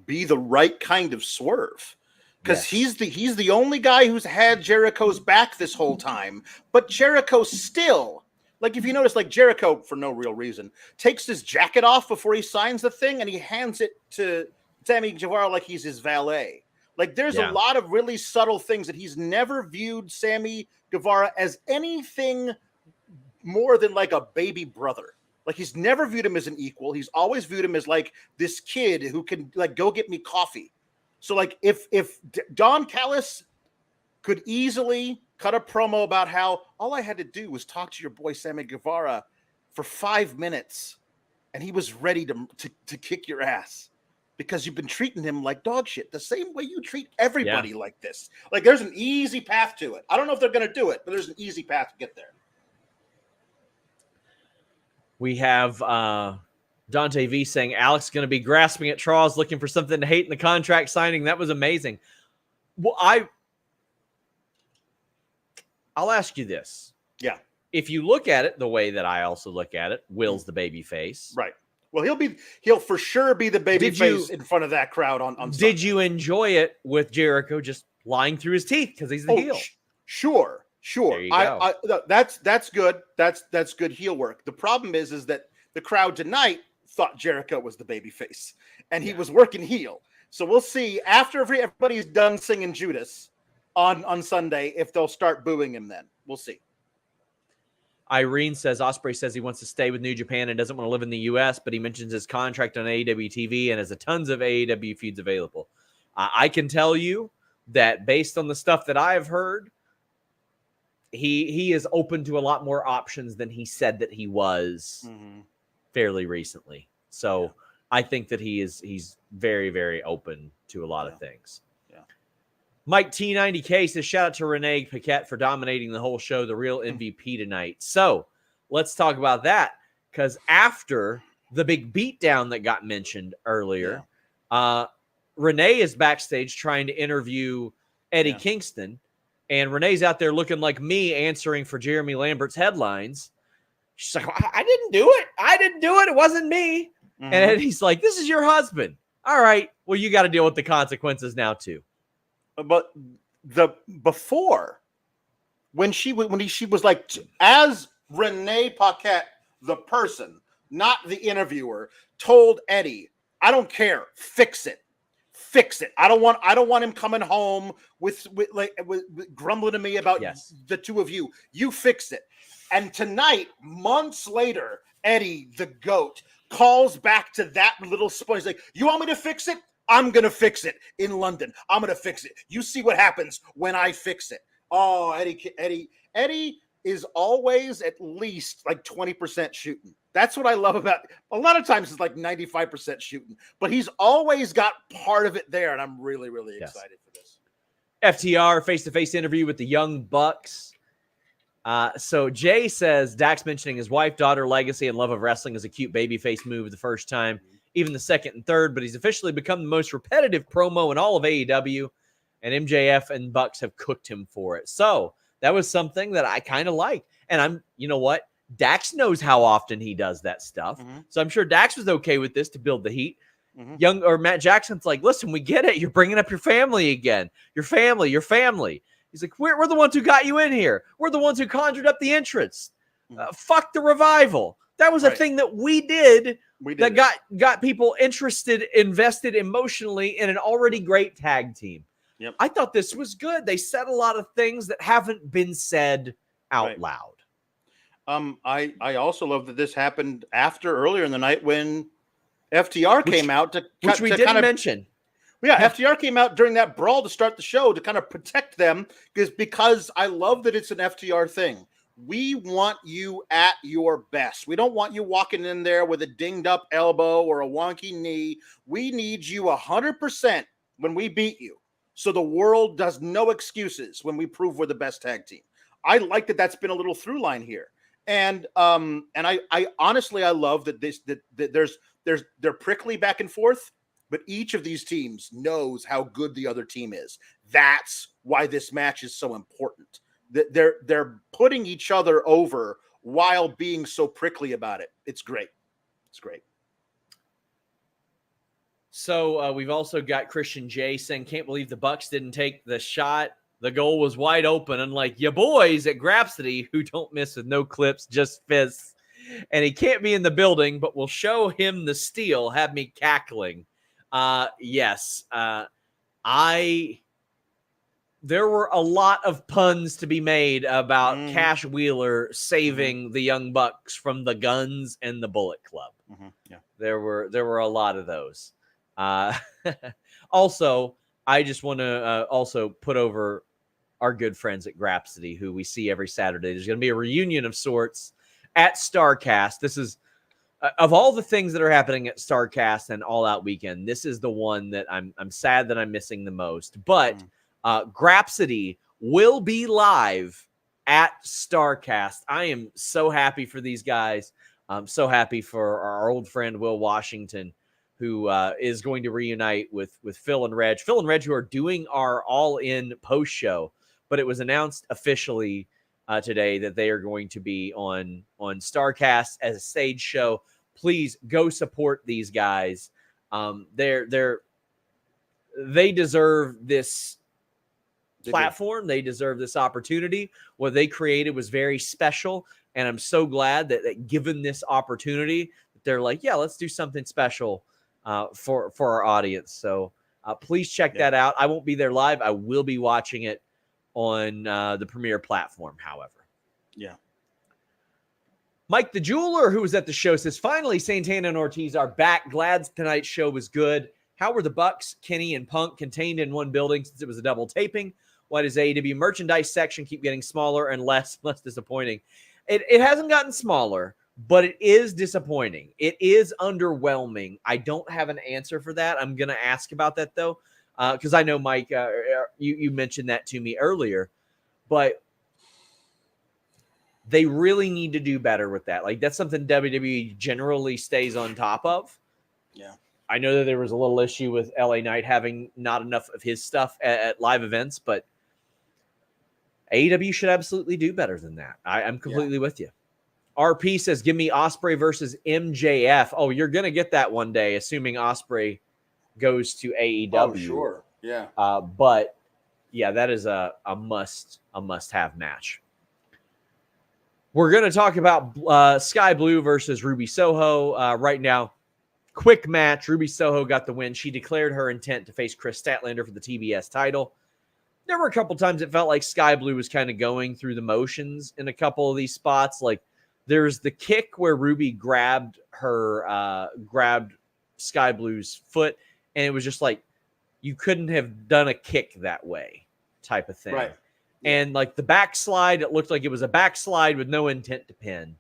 be the right kind of Swerve. Because he's the only guy who's had Jericho's back this whole time. But Jericho still, like if you notice, like Jericho, for no real reason, takes his jacket off before he signs the thing and he hands it to Sammy Guevara like he's his valet. Like there's a lot of really subtle things that he's never viewed Sammy Guevara as anything more than like a baby brother. Like he's never viewed him as an equal. He's always viewed him as like this kid who can like go get me coffee. So like if Don Callis could easily cut a promo about how all I had to do was talk to your boy Sammy Guevara for 5 minutes and he was ready to kick your ass because you've been treating him like dog shit, the same way you treat everybody like this. Like there's an easy path to it. I don't know if they're going to do it, but there's an easy path to get there. We have Dante V saying Alex is going to be grasping at straws, looking for something to hate in the contract signing. That was amazing. Well, I'll ask you this. Yeah. If you look at it the way that I also look at it, Will's the baby face. Right. Well, he'll for sure be the baby face in front of that crowd on Sunday. Did you enjoy it with Jericho just lying through his teeth because he's the heel? Sure. There you go. That's good. That's good heel work. The problem is that the crowd tonight thought Jericho was the baby face and he was working heel. So we'll see after everybody's done singing Judas on Sunday if they'll start booing him then. We'll see. Irene says Ospreay says he wants to stay with New Japan and doesn't want to live in the U.S., but he mentions his contract on AEW TV and has a tons of AEW feuds available. I can tell you that based on the stuff that I've heard, he is open to a lot more options than he said that he was fairly recently. So I think that he's very, very open to a lot of things. Yeah. Mike T90K says, shout out to Renee Paquette for dominating the whole show, the real MVP tonight. So let's talk about that, because after the big beatdown that got mentioned earlier, Renee is backstage trying to interview Eddie Kingston. And Renee's out there looking like me answering for Jeremy Lambert's headlines. She's like, I didn't do it. I didn't do it. It wasn't me. And Eddie's like, this is your husband. All right. Well, you got to deal with the consequences now, too. But before, when she was like, as Renee Paquette, the person, not the interviewer, told Eddie, I don't care. Fix it. Fix it. I don't want him coming home with grumbling to me about the two of you. You fix it. And tonight, months later, Eddie, the GOAT, calls back to that little spot. He's like, you want me to fix it? I'm going to fix it in London. I'm going to fix it. You see what happens when I fix it. Oh, Eddie is always at least like 20% shooting. That's what I love about it. A lot of times it's like 95% shooting, but he's always got part of it there, and I'm really, really excited for this. FTR face-to-face interview with the Young Bucks. So Jay says Dax mentioning his wife, daughter, legacy, and love of wrestling is a cute babyface move the first time, even the second and third, but he's officially become the most repetitive promo in all of AEW, and MJF and Bucks have cooked him for it. So that was something that I kind of liked. And you know what? Dax knows how often he does that stuff. So I'm sure Dax was okay with this to build the heat. Matt Jackson's like, listen, we get it. You're bringing up your family again. Your family. He's like, we're the ones who got you in here. We're the ones who conjured up the entrance. Fuck the revival. That was a thing that we did that got people interested, invested emotionally in an already great tag team. Yep. I thought this was good. They said a lot of things that haven't been said out loud. I also love that this happened earlier in the night when FTR came out which we didn't mention. Yeah, FTR came out during that brawl to start the show to kind of protect them because I love that it's an FTR thing. We want you at your best. We don't want you walking in there with a dinged up elbow or a wonky knee. We need you 100% when we beat you. So the world does no excuses when we prove we're the best tag team. I like that that's been a little through line here. And I honestly, I love that they're prickly back and forth, but each of these teams knows how good the other team is. That's why this match is so important. They're putting each other over while being so prickly about it. It's great. It's great. So we've also got Christian J saying, can't believe the Bucks didn't take the shot. The goal was wide open, unlike your boys at Grapsity, who don't miss with no clips, just fists. And he can't be in the building, but we'll show him the steal. Have me cackling. Yes. There were a lot of puns to be made about Cash Wheeler saving the Young Bucks from the Guns and the Bullet Club. Yeah. There were a lot of those. Also, I just want to also put over our good friends at Grapsity, who we see every Saturday. There's going to be a reunion of sorts at StarCast. This is, of all the things that are happening at StarCast and All Out Weekend, this is the one that I'm sad that I'm missing the most. But Grapsity will be live at StarCast. I am so happy for these guys. I'm so happy for our old friend Will Washington, who is going to reunite with Phil and Reg. Phil and Reg, who are doing our All-In post show, but it was announced officially today that they are going to be on StarCast as a stage show. Please go support these guys. They deserve this platform. They deserve this opportunity. What they created was very special, and I'm so glad that given this opportunity, they're like, yeah, let's do something special for our audience. So please check that out. I won't be there live. I will be watching it on the Premiere platform, however. Yeah. Mike the Jeweler, who was at the show, says, finally, Santana and Ortiz are back. Glad tonight's show was good. How were the Bucks, Kenny, and Punk contained in one building since it was a double taping? Why does AEW merchandise section keep getting smaller and less disappointing? It hasn't gotten smaller, but it is disappointing. It is underwhelming. I don't have an answer for that. I'm going to ask about that, though, because I know, Mike, you mentioned that to me earlier, but they really need to do better with that. Like, that's something WWE generally stays on top of. Yeah. I know that there was a little issue with LA Knight having not enough of his stuff at live events, but AEW should absolutely do better than that. I'm completely with you. RP says, give me Ospreay versus MJF. Oh, you're going to get that one day, assuming Ospreay goes to AEW. Oh, sure. Yeah. But yeah, that is a must-have match. We're going to talk about Skye Blue versus Ruby Soho right now. Quick match. Ruby Soho got the win. She declared her intent to face Chris Statlander for the TBS title. There were a couple times it felt like Skye Blue was kind of going through the motions in a couple of these spots. Like, there's the kick where Ruby grabbed Skye Blue's foot, and it was just like, you couldn't have done a kick that way type of thing. Right. And like the backslide, it looked like it was a backslide with no intent to pin.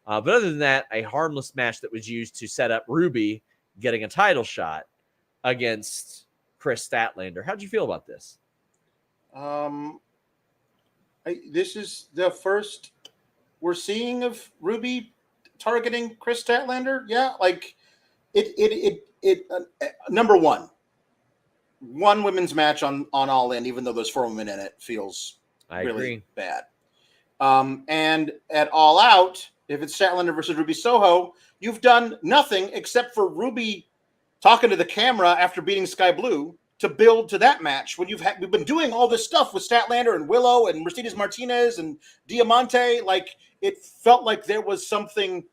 But other than that, a harmless match that was used to set up Ruby getting a title shot against Chris Statlander. How'd you feel about this? This is the first we're seeing of Ruby targeting Chris Statlander. Yeah, like it number one women's match on All In, even though there's 4 women in it, feels really bad. And at All Out, if it's Statlander versus Ruby Soho, you've done nothing except for Ruby talking to the camera after beating Skye Blue to build to that match. When we've been doing all this stuff with Statlander and Willow and Mercedes Martinez and Diamante, like it felt like there was something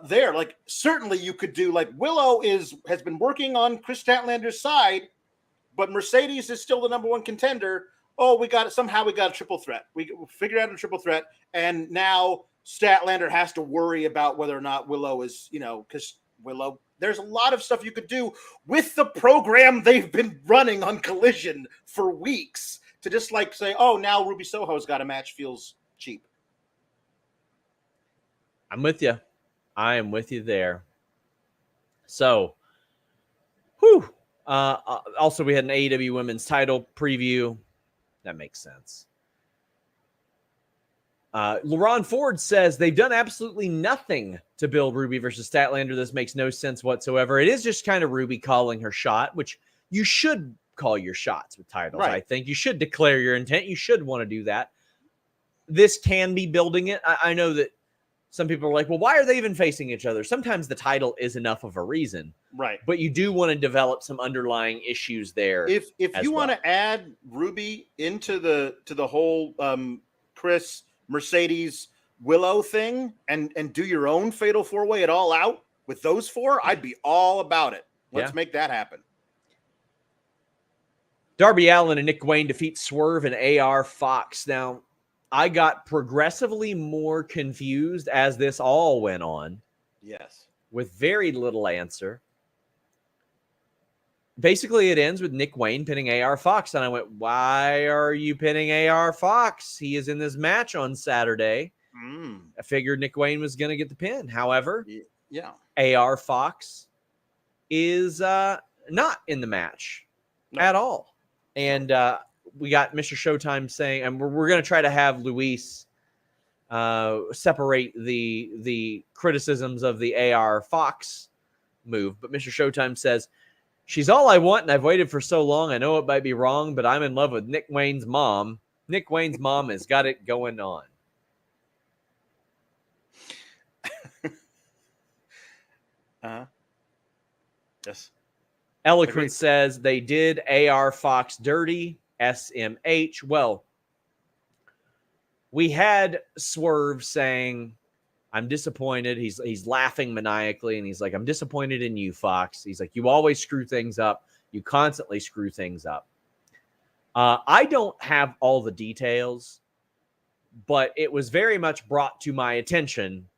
there. Like certainly you could do like Willow has been working on Chris Statlander's side, but Mercedes is still the number one contender. Oh, we got a triple threat. We figured out a triple threat, and now Statlander has to worry about whether or not Willow is, because Willow. There's a lot of stuff you could do with the program they've been running on Collision for weeks to just like say, oh, now Ruby Soho's got a match feels cheap. I'm with you. I am with you there. So, whew. Also, we had an AEW Women's Title preview. That makes sense. LaRon Ford says they've done absolutely nothing to build Ruby versus Statlander. This makes no sense whatsoever. It is just kind of Ruby calling her shot, which you should call your shots with titles. Right. I think you should declare your intent. You should want to do that. This can be building it. I know that some people are like, well, why are they even facing each other? Sometimes the title is enough of a reason. Right. But you do want to develop some underlying issues there. If you want to add Ruby into the whole Chris, Mercedes, Willow thing and do your own fatal 4-way it all out with those four, I'd be all about it. Let's make that happen. Darby Allin and Nick Wayne defeat Swerve and AR Fox. Now, I got progressively more confused as this all went on. Yes. With very little answer. Basically, it ends with Nick Wayne pinning AR Fox. And I went, why are you pinning AR Fox? He is in this match on Saturday. I figured Nick Wayne was going to get the pin. However, AR Fox is not in the match at all. And we got Mr. Showtime saying, and we're going to try to have Luis separate the criticisms of the AR Fox move. But Mr. Showtime says, she's all I want, and I've waited for so long. I know it might be wrong, but I'm in love with Nick Wayne's mom. Nick Wayne's mom has got it going on. Yes. Eloquent says they did AR Fox dirty. SMH. Well, we had Swerve saying, I'm disappointed. He's laughing maniacally, and he's like, I'm disappointed in you, Fox. He's like, you always screw things up. You constantly screw things up. I don't have all the details, but it was very much brought to my attention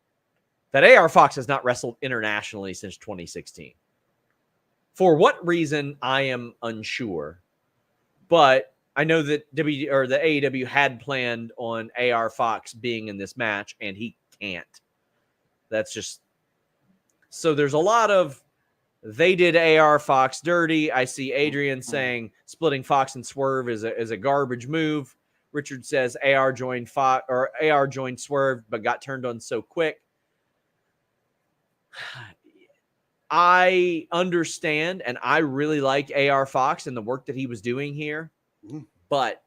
that AR Fox has not wrestled internationally since 2016. For what reason, I am unsure. But I know that the AEW had planned on AR Fox being in this match, and he can't. That's just... So there's a lot of, they did AR Fox dirty. I see Adrian saying splitting Fox and Swerve is a garbage move. Richard says AR joined Swerve, but got turned on so quick. I understand, and I really like AR Fox and the work that he was doing here, but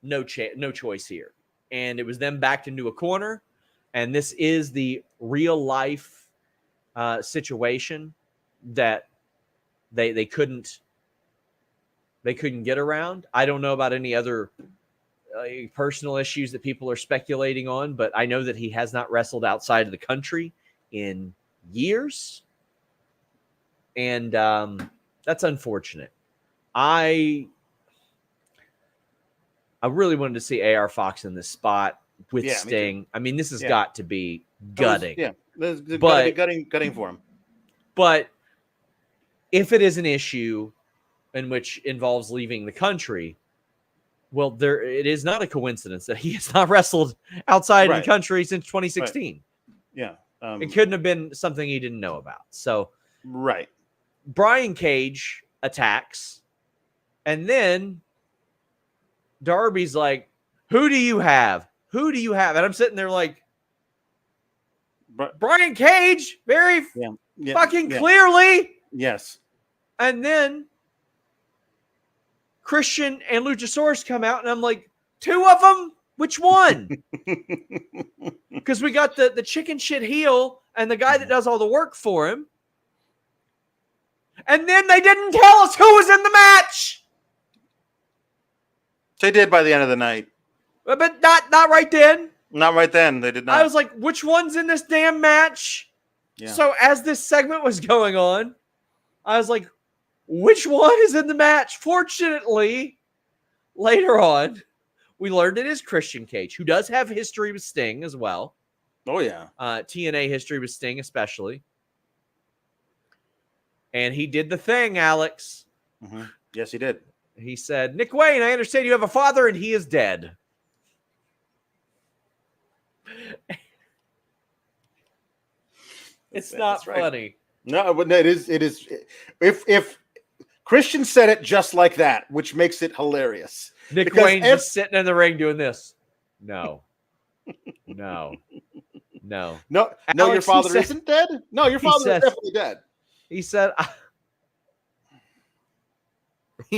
no choice here. And it was them backed into a corner, and this is the real life situation that they couldn't get around. I don't know about any other personal issues that people are speculating on, but I know that he has not wrestled outside of the country in years. And that's unfortunate. I really wanted to see AR Fox in this spot with Sting. Me, I mean, this has got to be gutting. There's got to be gutting for him. But if it is an issue in which involves leaving the country, well, it is not a coincidence that he has not wrestled outside of the country since 2016. Right. Yeah. It couldn't have been something he didn't know about. So, Brian Cage attacks, and then Darby's like, who do you have? Who do you have? And I'm sitting there like, Brian Cage, very fucking clearly. Yes. And then Christian and Luchasaurus come out, and I'm like, two of them? Which one? Because we got the chicken shit heel and the guy that does all the work for him. And then they didn't tell us who was in the match. They did by the end of the night. But not right then. Not right then. They did not. I was like, which one's in this damn match? Yeah. So as this segment was going on, I was like, which one is in the match? Fortunately, later on, we learned it is Christian Cage, who does have history with Sting as well. Oh, yeah. TNA history with Sting especially. And he did the thing, Alex. Mm-hmm. Yes, he did. He said, Nick Wayne, I understand you have a father and he is dead. It's not funny. No, but it is. It is. If Christian said it just like that, which makes it hilarious. Nick Wayne's just sitting in the ring doing this. No. Your father isn't dead? No, your father is definitely dead. He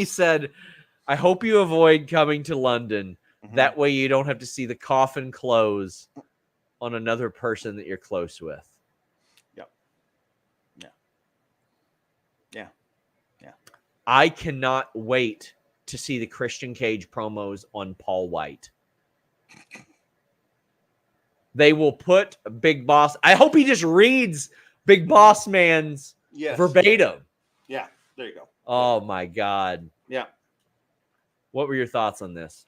said, I hope you avoid coming to London. Mm-hmm. That way you don't have to see the coffin close on another person that you're close with. Yep. Yeah. I cannot wait to see the Christian Cage promos on Paul White. They will put Big Boss. I hope he just reads Big Boss Man's verbatim. Yeah, there you go. Oh my God. Yeah. What were your thoughts on this?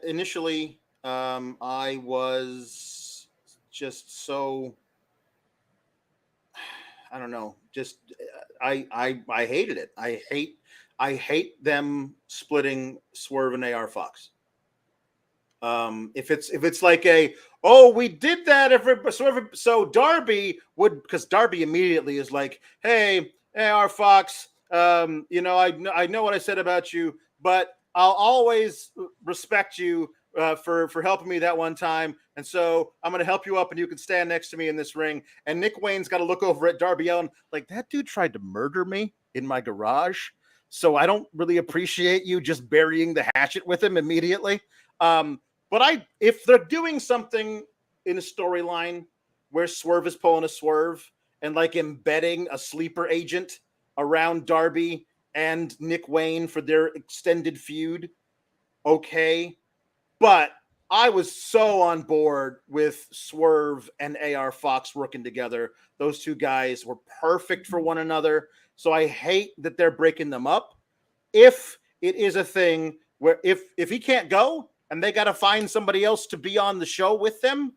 Initially, I was just so, I don't know, just I hated it. I hate them splitting Swerve and AR Fox. If it's like we did that so Darby would, because Darby immediately is like, hey, AR Fox, I know what I said about you, but I'll always respect you for helping me that one time, and so I'm going to help you up, and you can stand next to me in this ring. And Nick Wayne's got to look over at Darby Allin like, that dude tried to murder me in my garage, so I don't really appreciate you just burying the hatchet with him immediately. But if they're doing something in a storyline where Swerve is pulling a Swerve and like embedding a sleeper agent around Darby and Nick Wayne for their extended feud, okay. But I was so on board with Swerve and AR Fox working together. Those two guys were perfect for one another. So I hate that they're breaking them up. If it is a thing where if he can't go and they got to find somebody else to be on the show with them,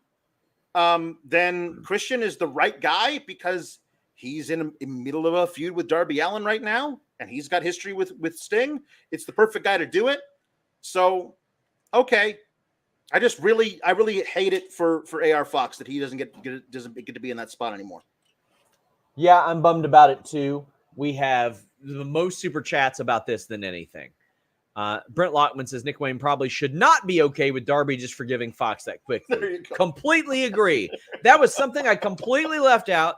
then Christian is the right guy, because he's in the middle of a feud with Darby Allin right now, and he's got history with Sting. It's the perfect guy to do it. So, okay. I really hate it for AR Fox that he doesn't get to be in that spot anymore. Yeah, I'm bummed about it too. We have the most super chats about this than anything. Brent Lockman says Nick Wayne probably should not be okay with Darby just forgiving Fox that quickly. Completely agree. That was something I completely left out.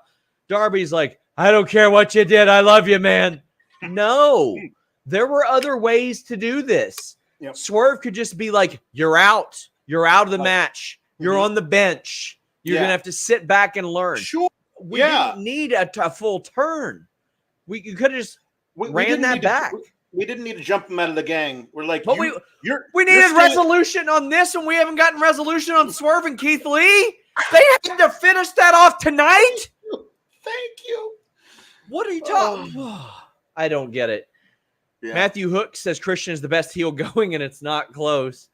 Darby's like, I don't care what you did. I love you, man. No, there were other ways to do this. Yep. Swerve could just be like, you're out. You're out of the match. You're on the bench. You're going to have to sit back and learn. Sure. We didn't need a full turn. You could have just ran that back. We didn't need to jump him out of the gang. We're like, but we needed resolution on this, and we haven't gotten resolution on Swerve and Keith Lee. They had to finish that off tonight. Thank you. What are you talking? I don't get it. Yeah. Matthew Hook says Christian is the best heel going, and it's not close.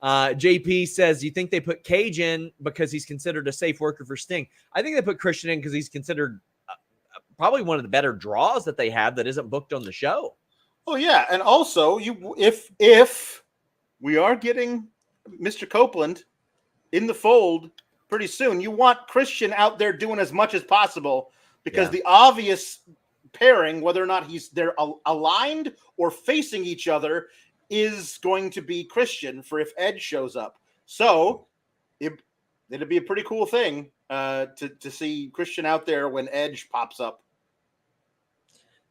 JP says, do you think they put Cage in because he's considered a safe worker for Sting? I think they put Christian in because he's considered probably one of the better draws that they have that isn't booked on the show. Oh yeah, and also if we are getting Mr. Copeland in the fold pretty soon, you want Christian out there doing as much as possible, because the obvious pairing, whether or not they're aligned or facing each other, is going to be Christian for if Edge shows up. So it'd be a pretty cool thing to see Christian out there when Edge pops up.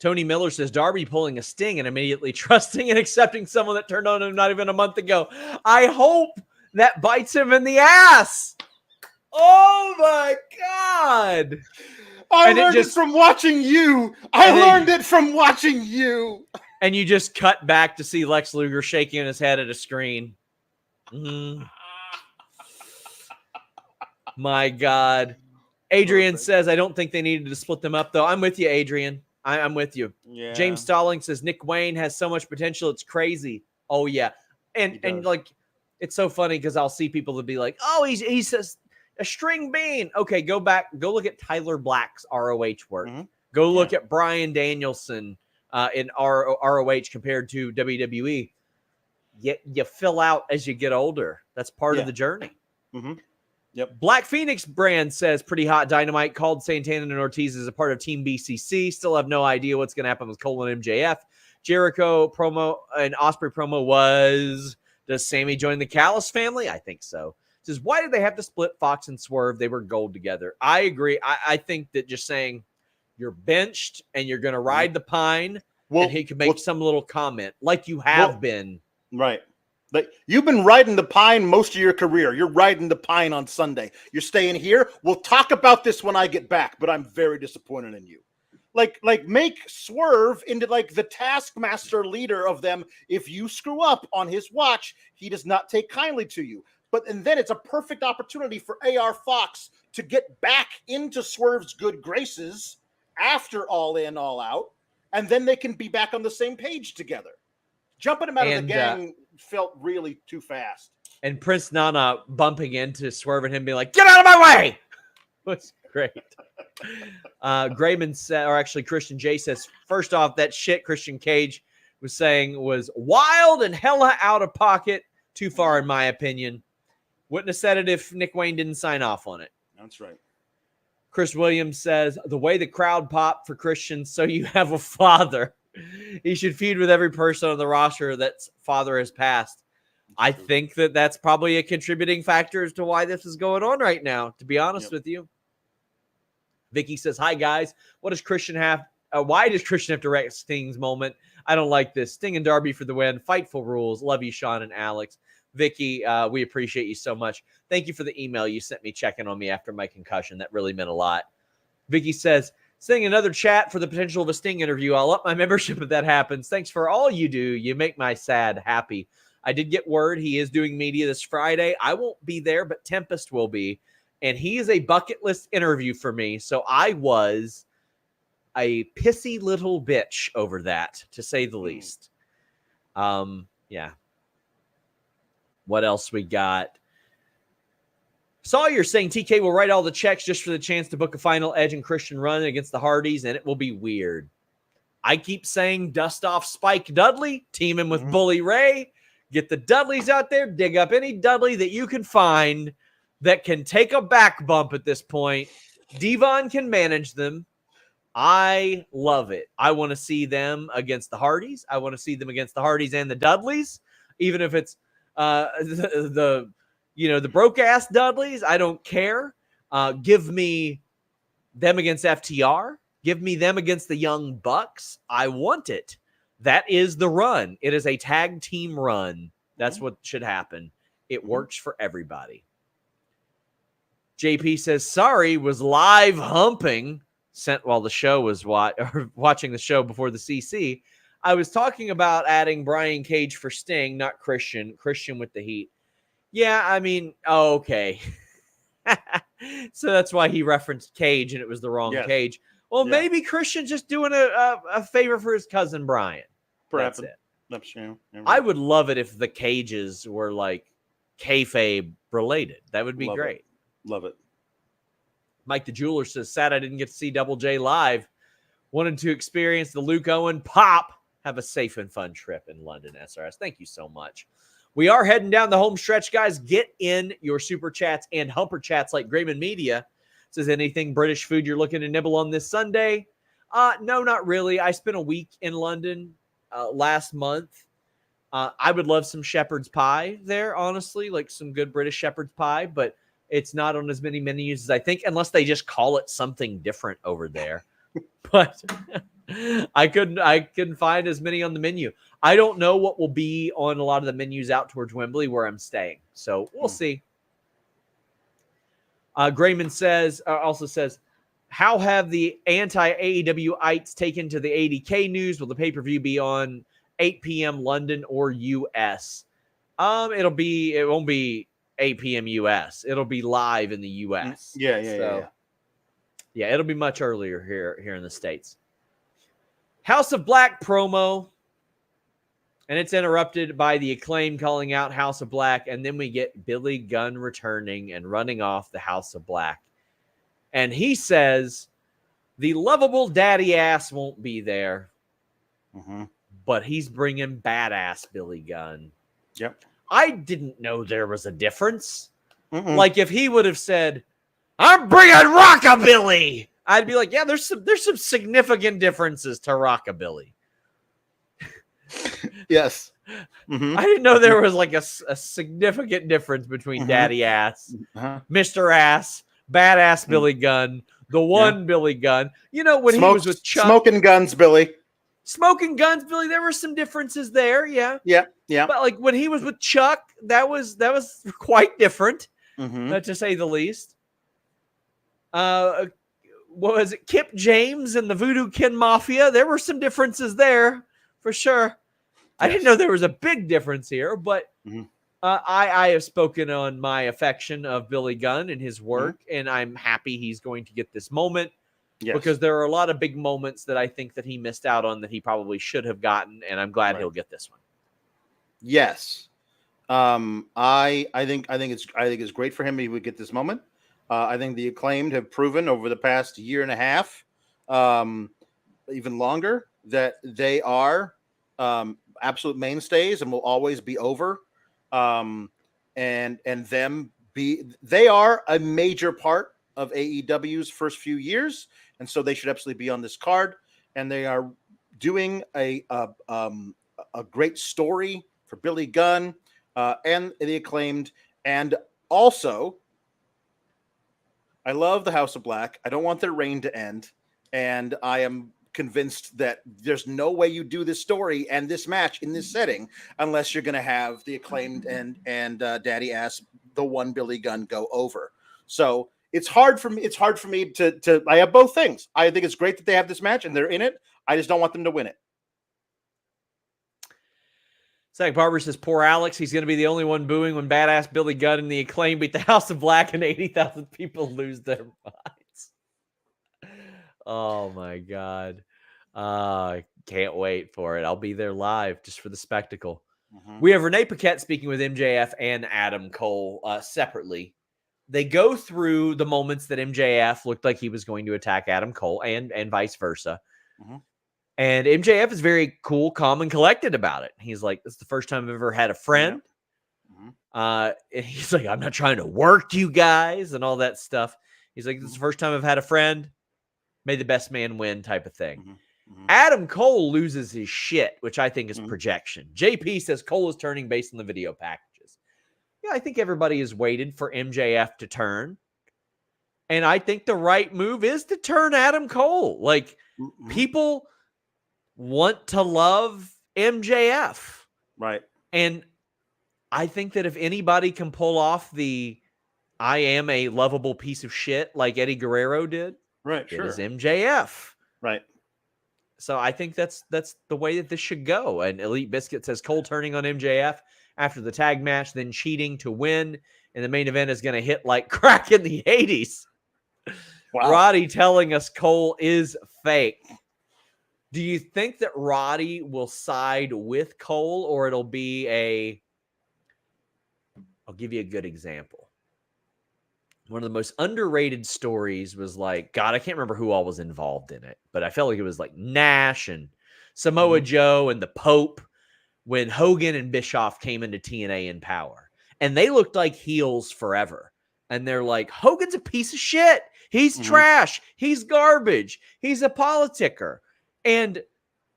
Tony Miller says Darby pulling a Sting and immediately trusting and accepting someone that turned on him not even a month ago. I hope that bites him in the ass. Oh my God. I learned it from watching you. I learned it from watching you. And you just cut back to see Lex Luger shaking his head at a screen. My God. Adrian says, I don't think they needed to split them up, though. I'm with you, Adrian. I'm with you. Yeah. James Stalling says Nick Wayne has so much potential. It's crazy. Oh, yeah. And like, it's so funny because I'll see people that be like, oh, he's a string bean. Okay, go look at Tyler Black's ROH work. Mm-hmm. Go look at Bryan Danielson in ROH compared to WWE. You fill out as you get older. That's part of the journey. Mm-hmm. Yep. Black Phoenix brand says pretty hot Dynamite called Santana and Ortiz as a part of Team BCC. Still have no idea what's going to happen with Cole and MJF. Jericho promo and Osprey promo was, does Sammy join the Callis family? I think so. Says, why did they have to split Fox and Swerve? They were gold together. I agree. I think that just saying you're benched and you're going to ride the pine, and he could make some little comment like you have been. Right. Like, you've been riding the pine most of your career. You're riding the pine on Sunday. You're staying here. We'll talk about this when I get back, but I'm very disappointed in you. Like make Swerve into like the taskmaster leader of them. If you screw up on his watch, he does not take kindly to you. And then it's a perfect opportunity for AR Fox to get back into Swerve's good graces after All In, All Out, and then they can be back on the same page together. Jumping him out of the gang felt really too fast. And Prince Nana bumping into Swerve and him being like, get out of my way! Was great. Grayman said, or actually Christian J says, first off, that shit Christian Cage was saying was wild and hella out of pocket. Too far, in my opinion. Wouldn't have said it if Nick Wayne didn't sign off on it. That's right. Chris Williams says, the way the crowd popped for Christian, so you have a father. He should feud with every person on the roster that's father has passed. I think that that's probably a contributing factor as to why this is going on right now, to be honest with you. Vicky says, hi, guys. What does Christian have? Why does Christian have to wreck Sting's moment? I don't like this. Sting and Darby for the win. Fightful rules. Love you, Sean and Alex. Vicky, we appreciate you so much. Thank you for the email you sent me checking on me after my concussion. That really meant a lot. Vicky says, sending another chat for the potential of a Sting interview. I'll up my membership if that happens. Thanks for all you do. You make my sad happy. I did get word he is doing media this Friday. I won't be there, but Tempest will be. And he is a bucket list interview for me. So I was a pissy little bitch over that, to say the least. Yeah. What else we got? Sawyer saying TK will write all the checks just for the chance to book a final Edge and Christian run against the Hardys, and it will be weird. I keep saying dust off Spike Dudley, team him with Bully Ray, get the Dudleys out there, dig up any Dudley that you can find that can take a back bump at this point. Devon can manage them. I love it. I want to see them against the Hardys. I want to see them against the Hardys and the Dudleys, even if it's the broke ass Dudleys. I don't care. Give me them against FTR. Give me them against the Young Bucks. I want it. That is the run. It is a tag team run. That's what should happen. It works for everybody. JP says, sorry, was live humping sent while the show was watching the show before the CC. I was talking about adding Brian Cage for Sting, not Christian. Christian with the heat. Yeah, I mean, okay. So that's why he referenced Cage and it was the wrong Cage. Well, maybe Christian's just doing a favor for his cousin Brian. Perhaps. That's it. I would love it if the Cages were like kayfabe related. That would be great. Love it. Mike the Jeweler says, sad I didn't get to see Double J live. Wanted to experience the Luke Owen pop. Have a safe and fun trip in London, SRS. Thank you so much. We are heading down the home stretch, guys. Get in your super chats and humper chats like Grayman Media. Says, anything British food you're looking to nibble on this Sunday? No, not really. I spent a week in London last month. I would love some shepherd's pie there, honestly, like some good British shepherd's pie, but it's not on as many menus as I think, unless they just call it something different over there. But I couldn't find as many on the menu. I don't know what will be on a lot of the menus out towards Wembley where I'm staying. So we'll see. Grayman also says, how have the anti-AEW-ites taken to the ADK news? Will the pay-per-view be on 8 p.m. London or US? It won't be 8 p.m. US. It'll be live in the US. Yeah, it'll be much earlier here in the States. House of Black promo, and it's interrupted by the Acclaim calling out House of Black, and then we get Billy Gunn returning and running off the House of Black. And he says the lovable daddy ass won't be there, but he's bringing badass Billy Gunn. Yep. I didn't know there was a difference. Like if he would have said, "I'm bringing rockabilly," I'd be like, "Yeah, there's some significant differences to rockabilly." Yes. I didn't know there was like a significant difference between Daddy Ass, Mr. Ass, Badass Billy Gunn, the one Billy Gunn. You know, when he was with Chuck. Smoking Guns Billy. Smoking Guns Billy, there were some differences there, yeah. Yeah, yeah. But like when he was with Chuck, that was quite different, to say the least. What was it? Kip James and the Voodoo Kin Mafia. There were some differences there, for sure. I didn't know there was a big difference here, but I have spoken on my affection of Billy Gunn and his work, and I'm happy he's going to get this moment because there are a lot of big moments that I think that he missed out on that he probably should have gotten, and I'm glad he'll get this one. Yes, I think it's great for him he would get this moment. I think the Acclaimed have proven over the past year and a half, even longer, that they are absolute mainstays and will always be over. They are a major part of AEW's first few years, and so they should absolutely be on this card. And they are doing a great story for Billy Gunn and the Acclaimed. And also, I love the House of Black. I don't want their reign to end, and I am convinced that there's no way you do this story and this match in this setting unless you're going to have the Acclaimed and Daddy Ass, the one Billy Gunn, go over. So it's hard for me. It's hard for me to. I have both things. I think it's great that they have this match and they're in it. I just don't want them to win it. Zach Barber says, "Poor Alex. He's going to be the only one booing when badass Billy Gunn and the Acclaim beat the House of Black and 80,000 people lose their minds." Oh my God. Can't wait for it. I'll be there live just for the spectacle. We have Renee Paquette speaking with MJF and Adam Cole separately. They go through the moments that MJF looked like he was going to attack Adam Cole and vice versa. And MJF is very cool, calm, and collected about it. He's like, "This is the first time I've ever had a friend." And he's like, "I'm not trying to work you guys," and all that stuff. He's like, "This is the first time I've had a friend. May the best man win," type of thing. Adam Cole loses his shit, which I think is projection. JP says Cole is turning based on the video packages. Yeah, I think everybody has waited for MJF to turn. And I think the right move is to turn Adam Cole. Like, people want to love MJF. Right. And I think that if anybody can pull off the "I am a lovable piece of shit" like Eddie Guerrero did, it is MJF. Right. So I think that's the way that this should go. And Elite Biscuit says Cole turning on MJF after the tag match, then cheating to win. And the main event is going to hit like crack in the 80s. Wow. Roddy telling us Cole is fake. Do you think that Roddy will side with Cole, or it'll be I'll give you a good example. One of the most underrated stories was like, God, I can't remember who all was involved in it, but I felt like it was like Nash and Samoa Joe and the Pope when Hogan and Bischoff came into TNA in Power. And they looked like heels forever. And they're like, Hogan's a piece of shit. He's trash. He's garbage. He's a politicker. And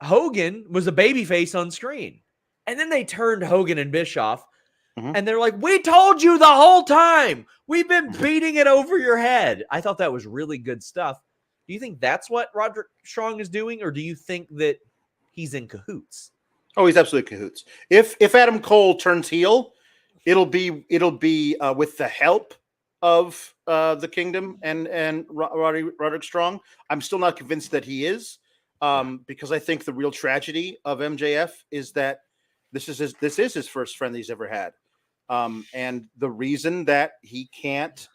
Hogan was a babyface on screen. And then they turned Hogan and Bischoff. And they're like, "We told you the whole time. We've been beating it over your head." I thought that was really good stuff. Do you think that's what Roderick Strong is doing, or do you think that he's in cahoots? Oh, he's absolutely cahoots. If Adam Cole turns heel, it'll be with the help of the Kingdom and Roderick Strong. I'm still not convinced that he is, because I think the real tragedy of MJF is that this is his first friend that he's ever had. And the reason that he can't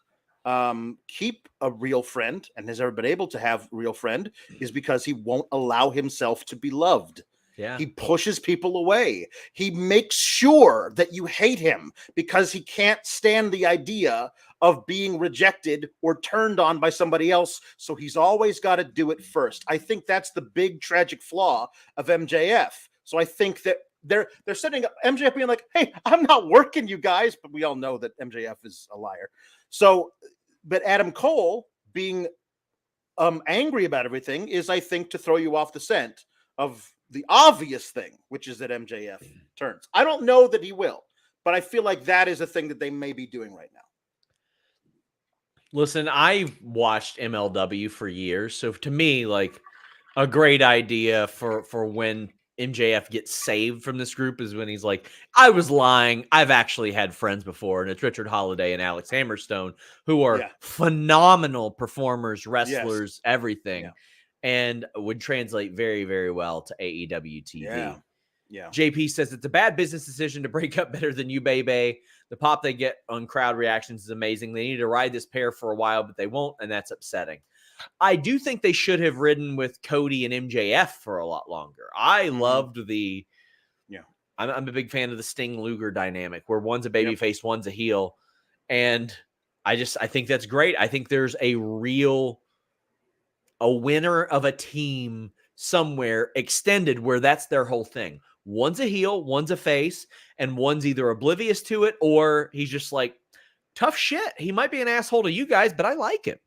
keep a real friend and has ever been able to have a real friend is because he won't allow himself to be loved. Yeah. He pushes people away. He makes sure that you hate him because he can't stand the idea of being rejected or turned on by somebody else. So he's always got to do it first. I think that's the big tragic flaw of MJF. So I think that they're setting up MJF being like, hey, I'm not working, you guys, but we all know that MJF is a liar. So, but Adam Cole being angry about everything is, I think, to throw you off the scent of the obvious thing, which is that MJF turns. I don't know that he will, but I feel like that is a thing that they may be doing right now. Listen, I watched MLW for years, so to me, like, a great idea for when MJF gets saved from this group is when he's like, I was lying. I've actually had friends before, and it's Richard Holiday and Alex Hammerstone, who are phenomenal performers, wrestlers, everything, and would translate very, very well to AEW TV. Yeah. JP says it's a bad business decision to break up Better Than You, baby. The pop they get on crowd reactions is amazing. They need to ride this pair for a while, but they won't, and that's upsetting. I do think they should have ridden with Cody and MJF for a lot longer. I loved the I'm a big fan of the Sting Luger dynamic where one's a babyface, one's a heel. And I think that's great. I think there's a winner of a team somewhere extended where that's their whole thing. One's a heel, one's a face, and one's either oblivious to it or he's just like, tough shit. He might be an asshole to you guys, but I like him.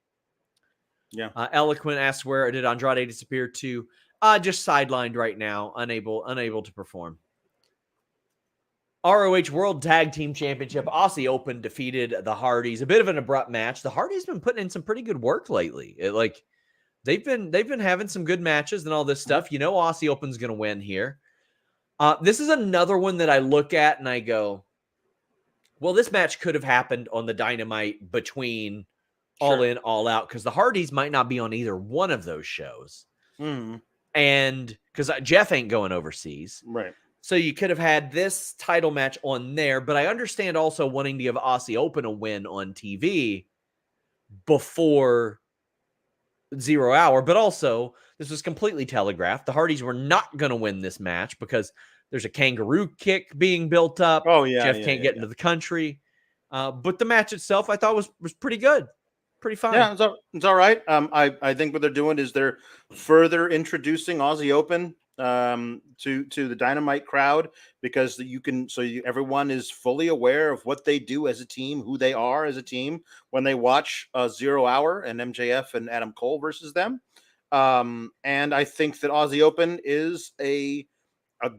Yeah. Eloquent asks, where did Andrade disappear to? Just sidelined right now, unable to perform. ROH World Tag Team Championship, Aussie Open defeated the Hardys. A bit of an abrupt match. The Hardys been putting in some pretty good work lately. They've been having some good matches and all this stuff. You know, Aussie Open's going to win here. This is another one that I look at and I go, well, this match could have happened on the Dynamite between All In, All Out, because the Hardys might not be on either one of those shows. And because Jeff ain't going overseas. Right. So you could have had this title match on there, but I understand also wanting to give Aussie Open a win on TV before 0 Hour, but also this was completely telegraphed. The Hardys were not going to win this match because there's a kangaroo kick being built up. Jeff can't get into the country. But the match itself I thought was pretty good. Pretty fine. Yeah, it's all right. I think what they're doing is they're further introducing Aussie Open to the Dynamite crowd, because everyone is fully aware of what they do as a team, who they are as a team when they watch 0 Hour and MJF and Adam Cole versus them. And I think that Aussie Open is a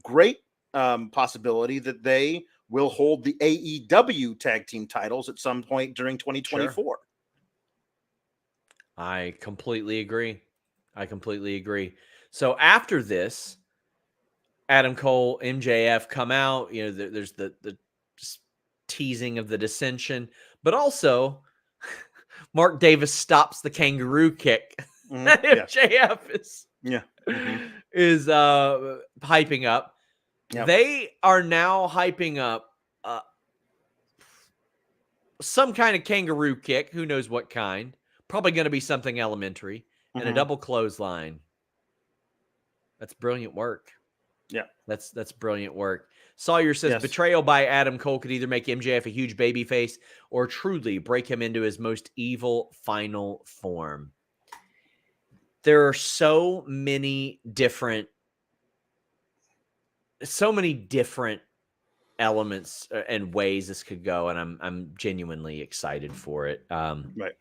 great possibility that they will hold the AEW tag team titles at some point during 2024. Sure. I completely agree. So after this, Adam Cole, MJF come out. You know, there's the teasing of the dissension, but also Mark Davis stops the kangaroo kick. That MJF is hyping up. Yep. They are now hyping up some kind of kangaroo kick. Who knows what kind? Probably going to be something elementary, and a double clothesline. That's brilliant work. Yeah. That's brilliant work. Sawyer says betrayal by Adam Cole could either make MJF a huge babyface or truly break him into his most evil final form. There are so many different elements and ways this could go, and I'm genuinely excited for it. Right.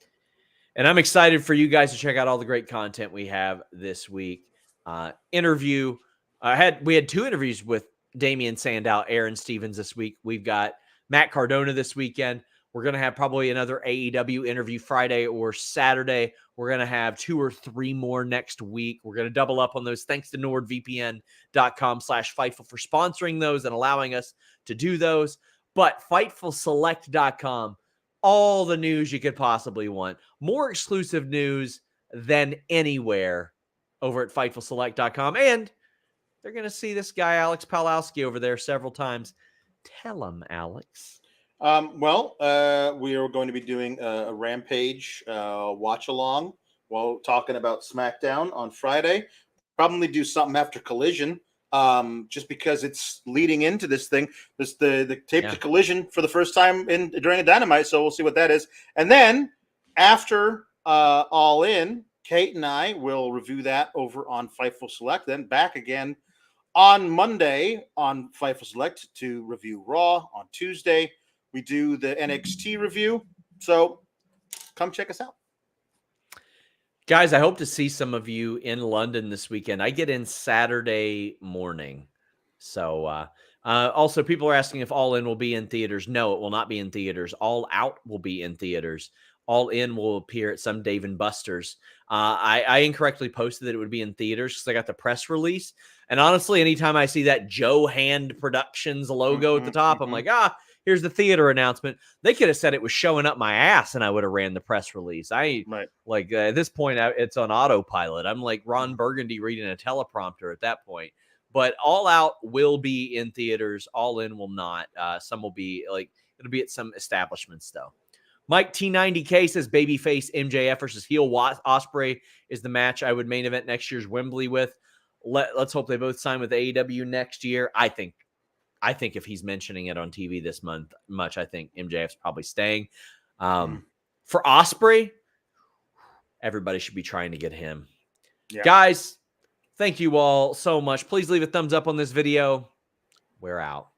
And I'm excited for you guys to check out all the great content we have this week. We had 2 interviews with Damian Sandow, Aaron Stevens this week. We've got Matt Cardona this weekend. We're going to have probably another AEW interview Friday or Saturday. We're going to have 2 or 3 more next week. We're going to double up on those. Thanks to NordVPN.com/Fightful for sponsoring those and allowing us to do those. But FightfulSelect.com, all the news you could possibly want. More exclusive news than anywhere over at FightfulSelect.com. And they're going to see this guy, Alex Pawlowski, over there several times. Tell him, Alex. We are going to be doing a Rampage watch-along while talking about SmackDown on Friday. Probably do something after Collision, just because it's leading into this thing. The tape to Collision for the first time during a Dynamite, so we'll see what that is. And then after All In, Kate and I will review that over on Fightful Select, then back again On Monday, on Fightful Select to review Raw. On Tuesday, we do the NXT review. So come check us out. Guys, I hope to see some of you in London this weekend. I get in Saturday morning. So also people are asking if All In will be in theaters. No, it will not be in theaters. All Out will be in theaters. All In will appear at some Dave & Buster's. I incorrectly posted that it would be in theaters because I got the press release. And honestly, anytime I see that Joe Hand Productions logo at the top, I'm like, here's the theater announcement. They could have said it was showing up my ass and I would have ran the press release. At this point, it's on autopilot. I'm like Ron Burgundy reading a teleprompter at that point. But All Out will be in theaters. All In will not. Some will be it'll be at some establishments though. Mike T90K says babyface MJF versus heel Ospreay is the match I would main event next year's Wembley with. Let's hope they both sign with AEW next year. I think if he's mentioning it on TV this month much, I think MJF's probably staying. For Ospreay, everybody should be trying to get him. Yeah. Guys, thank you all so much. Please leave a thumbs up on this video. We're out.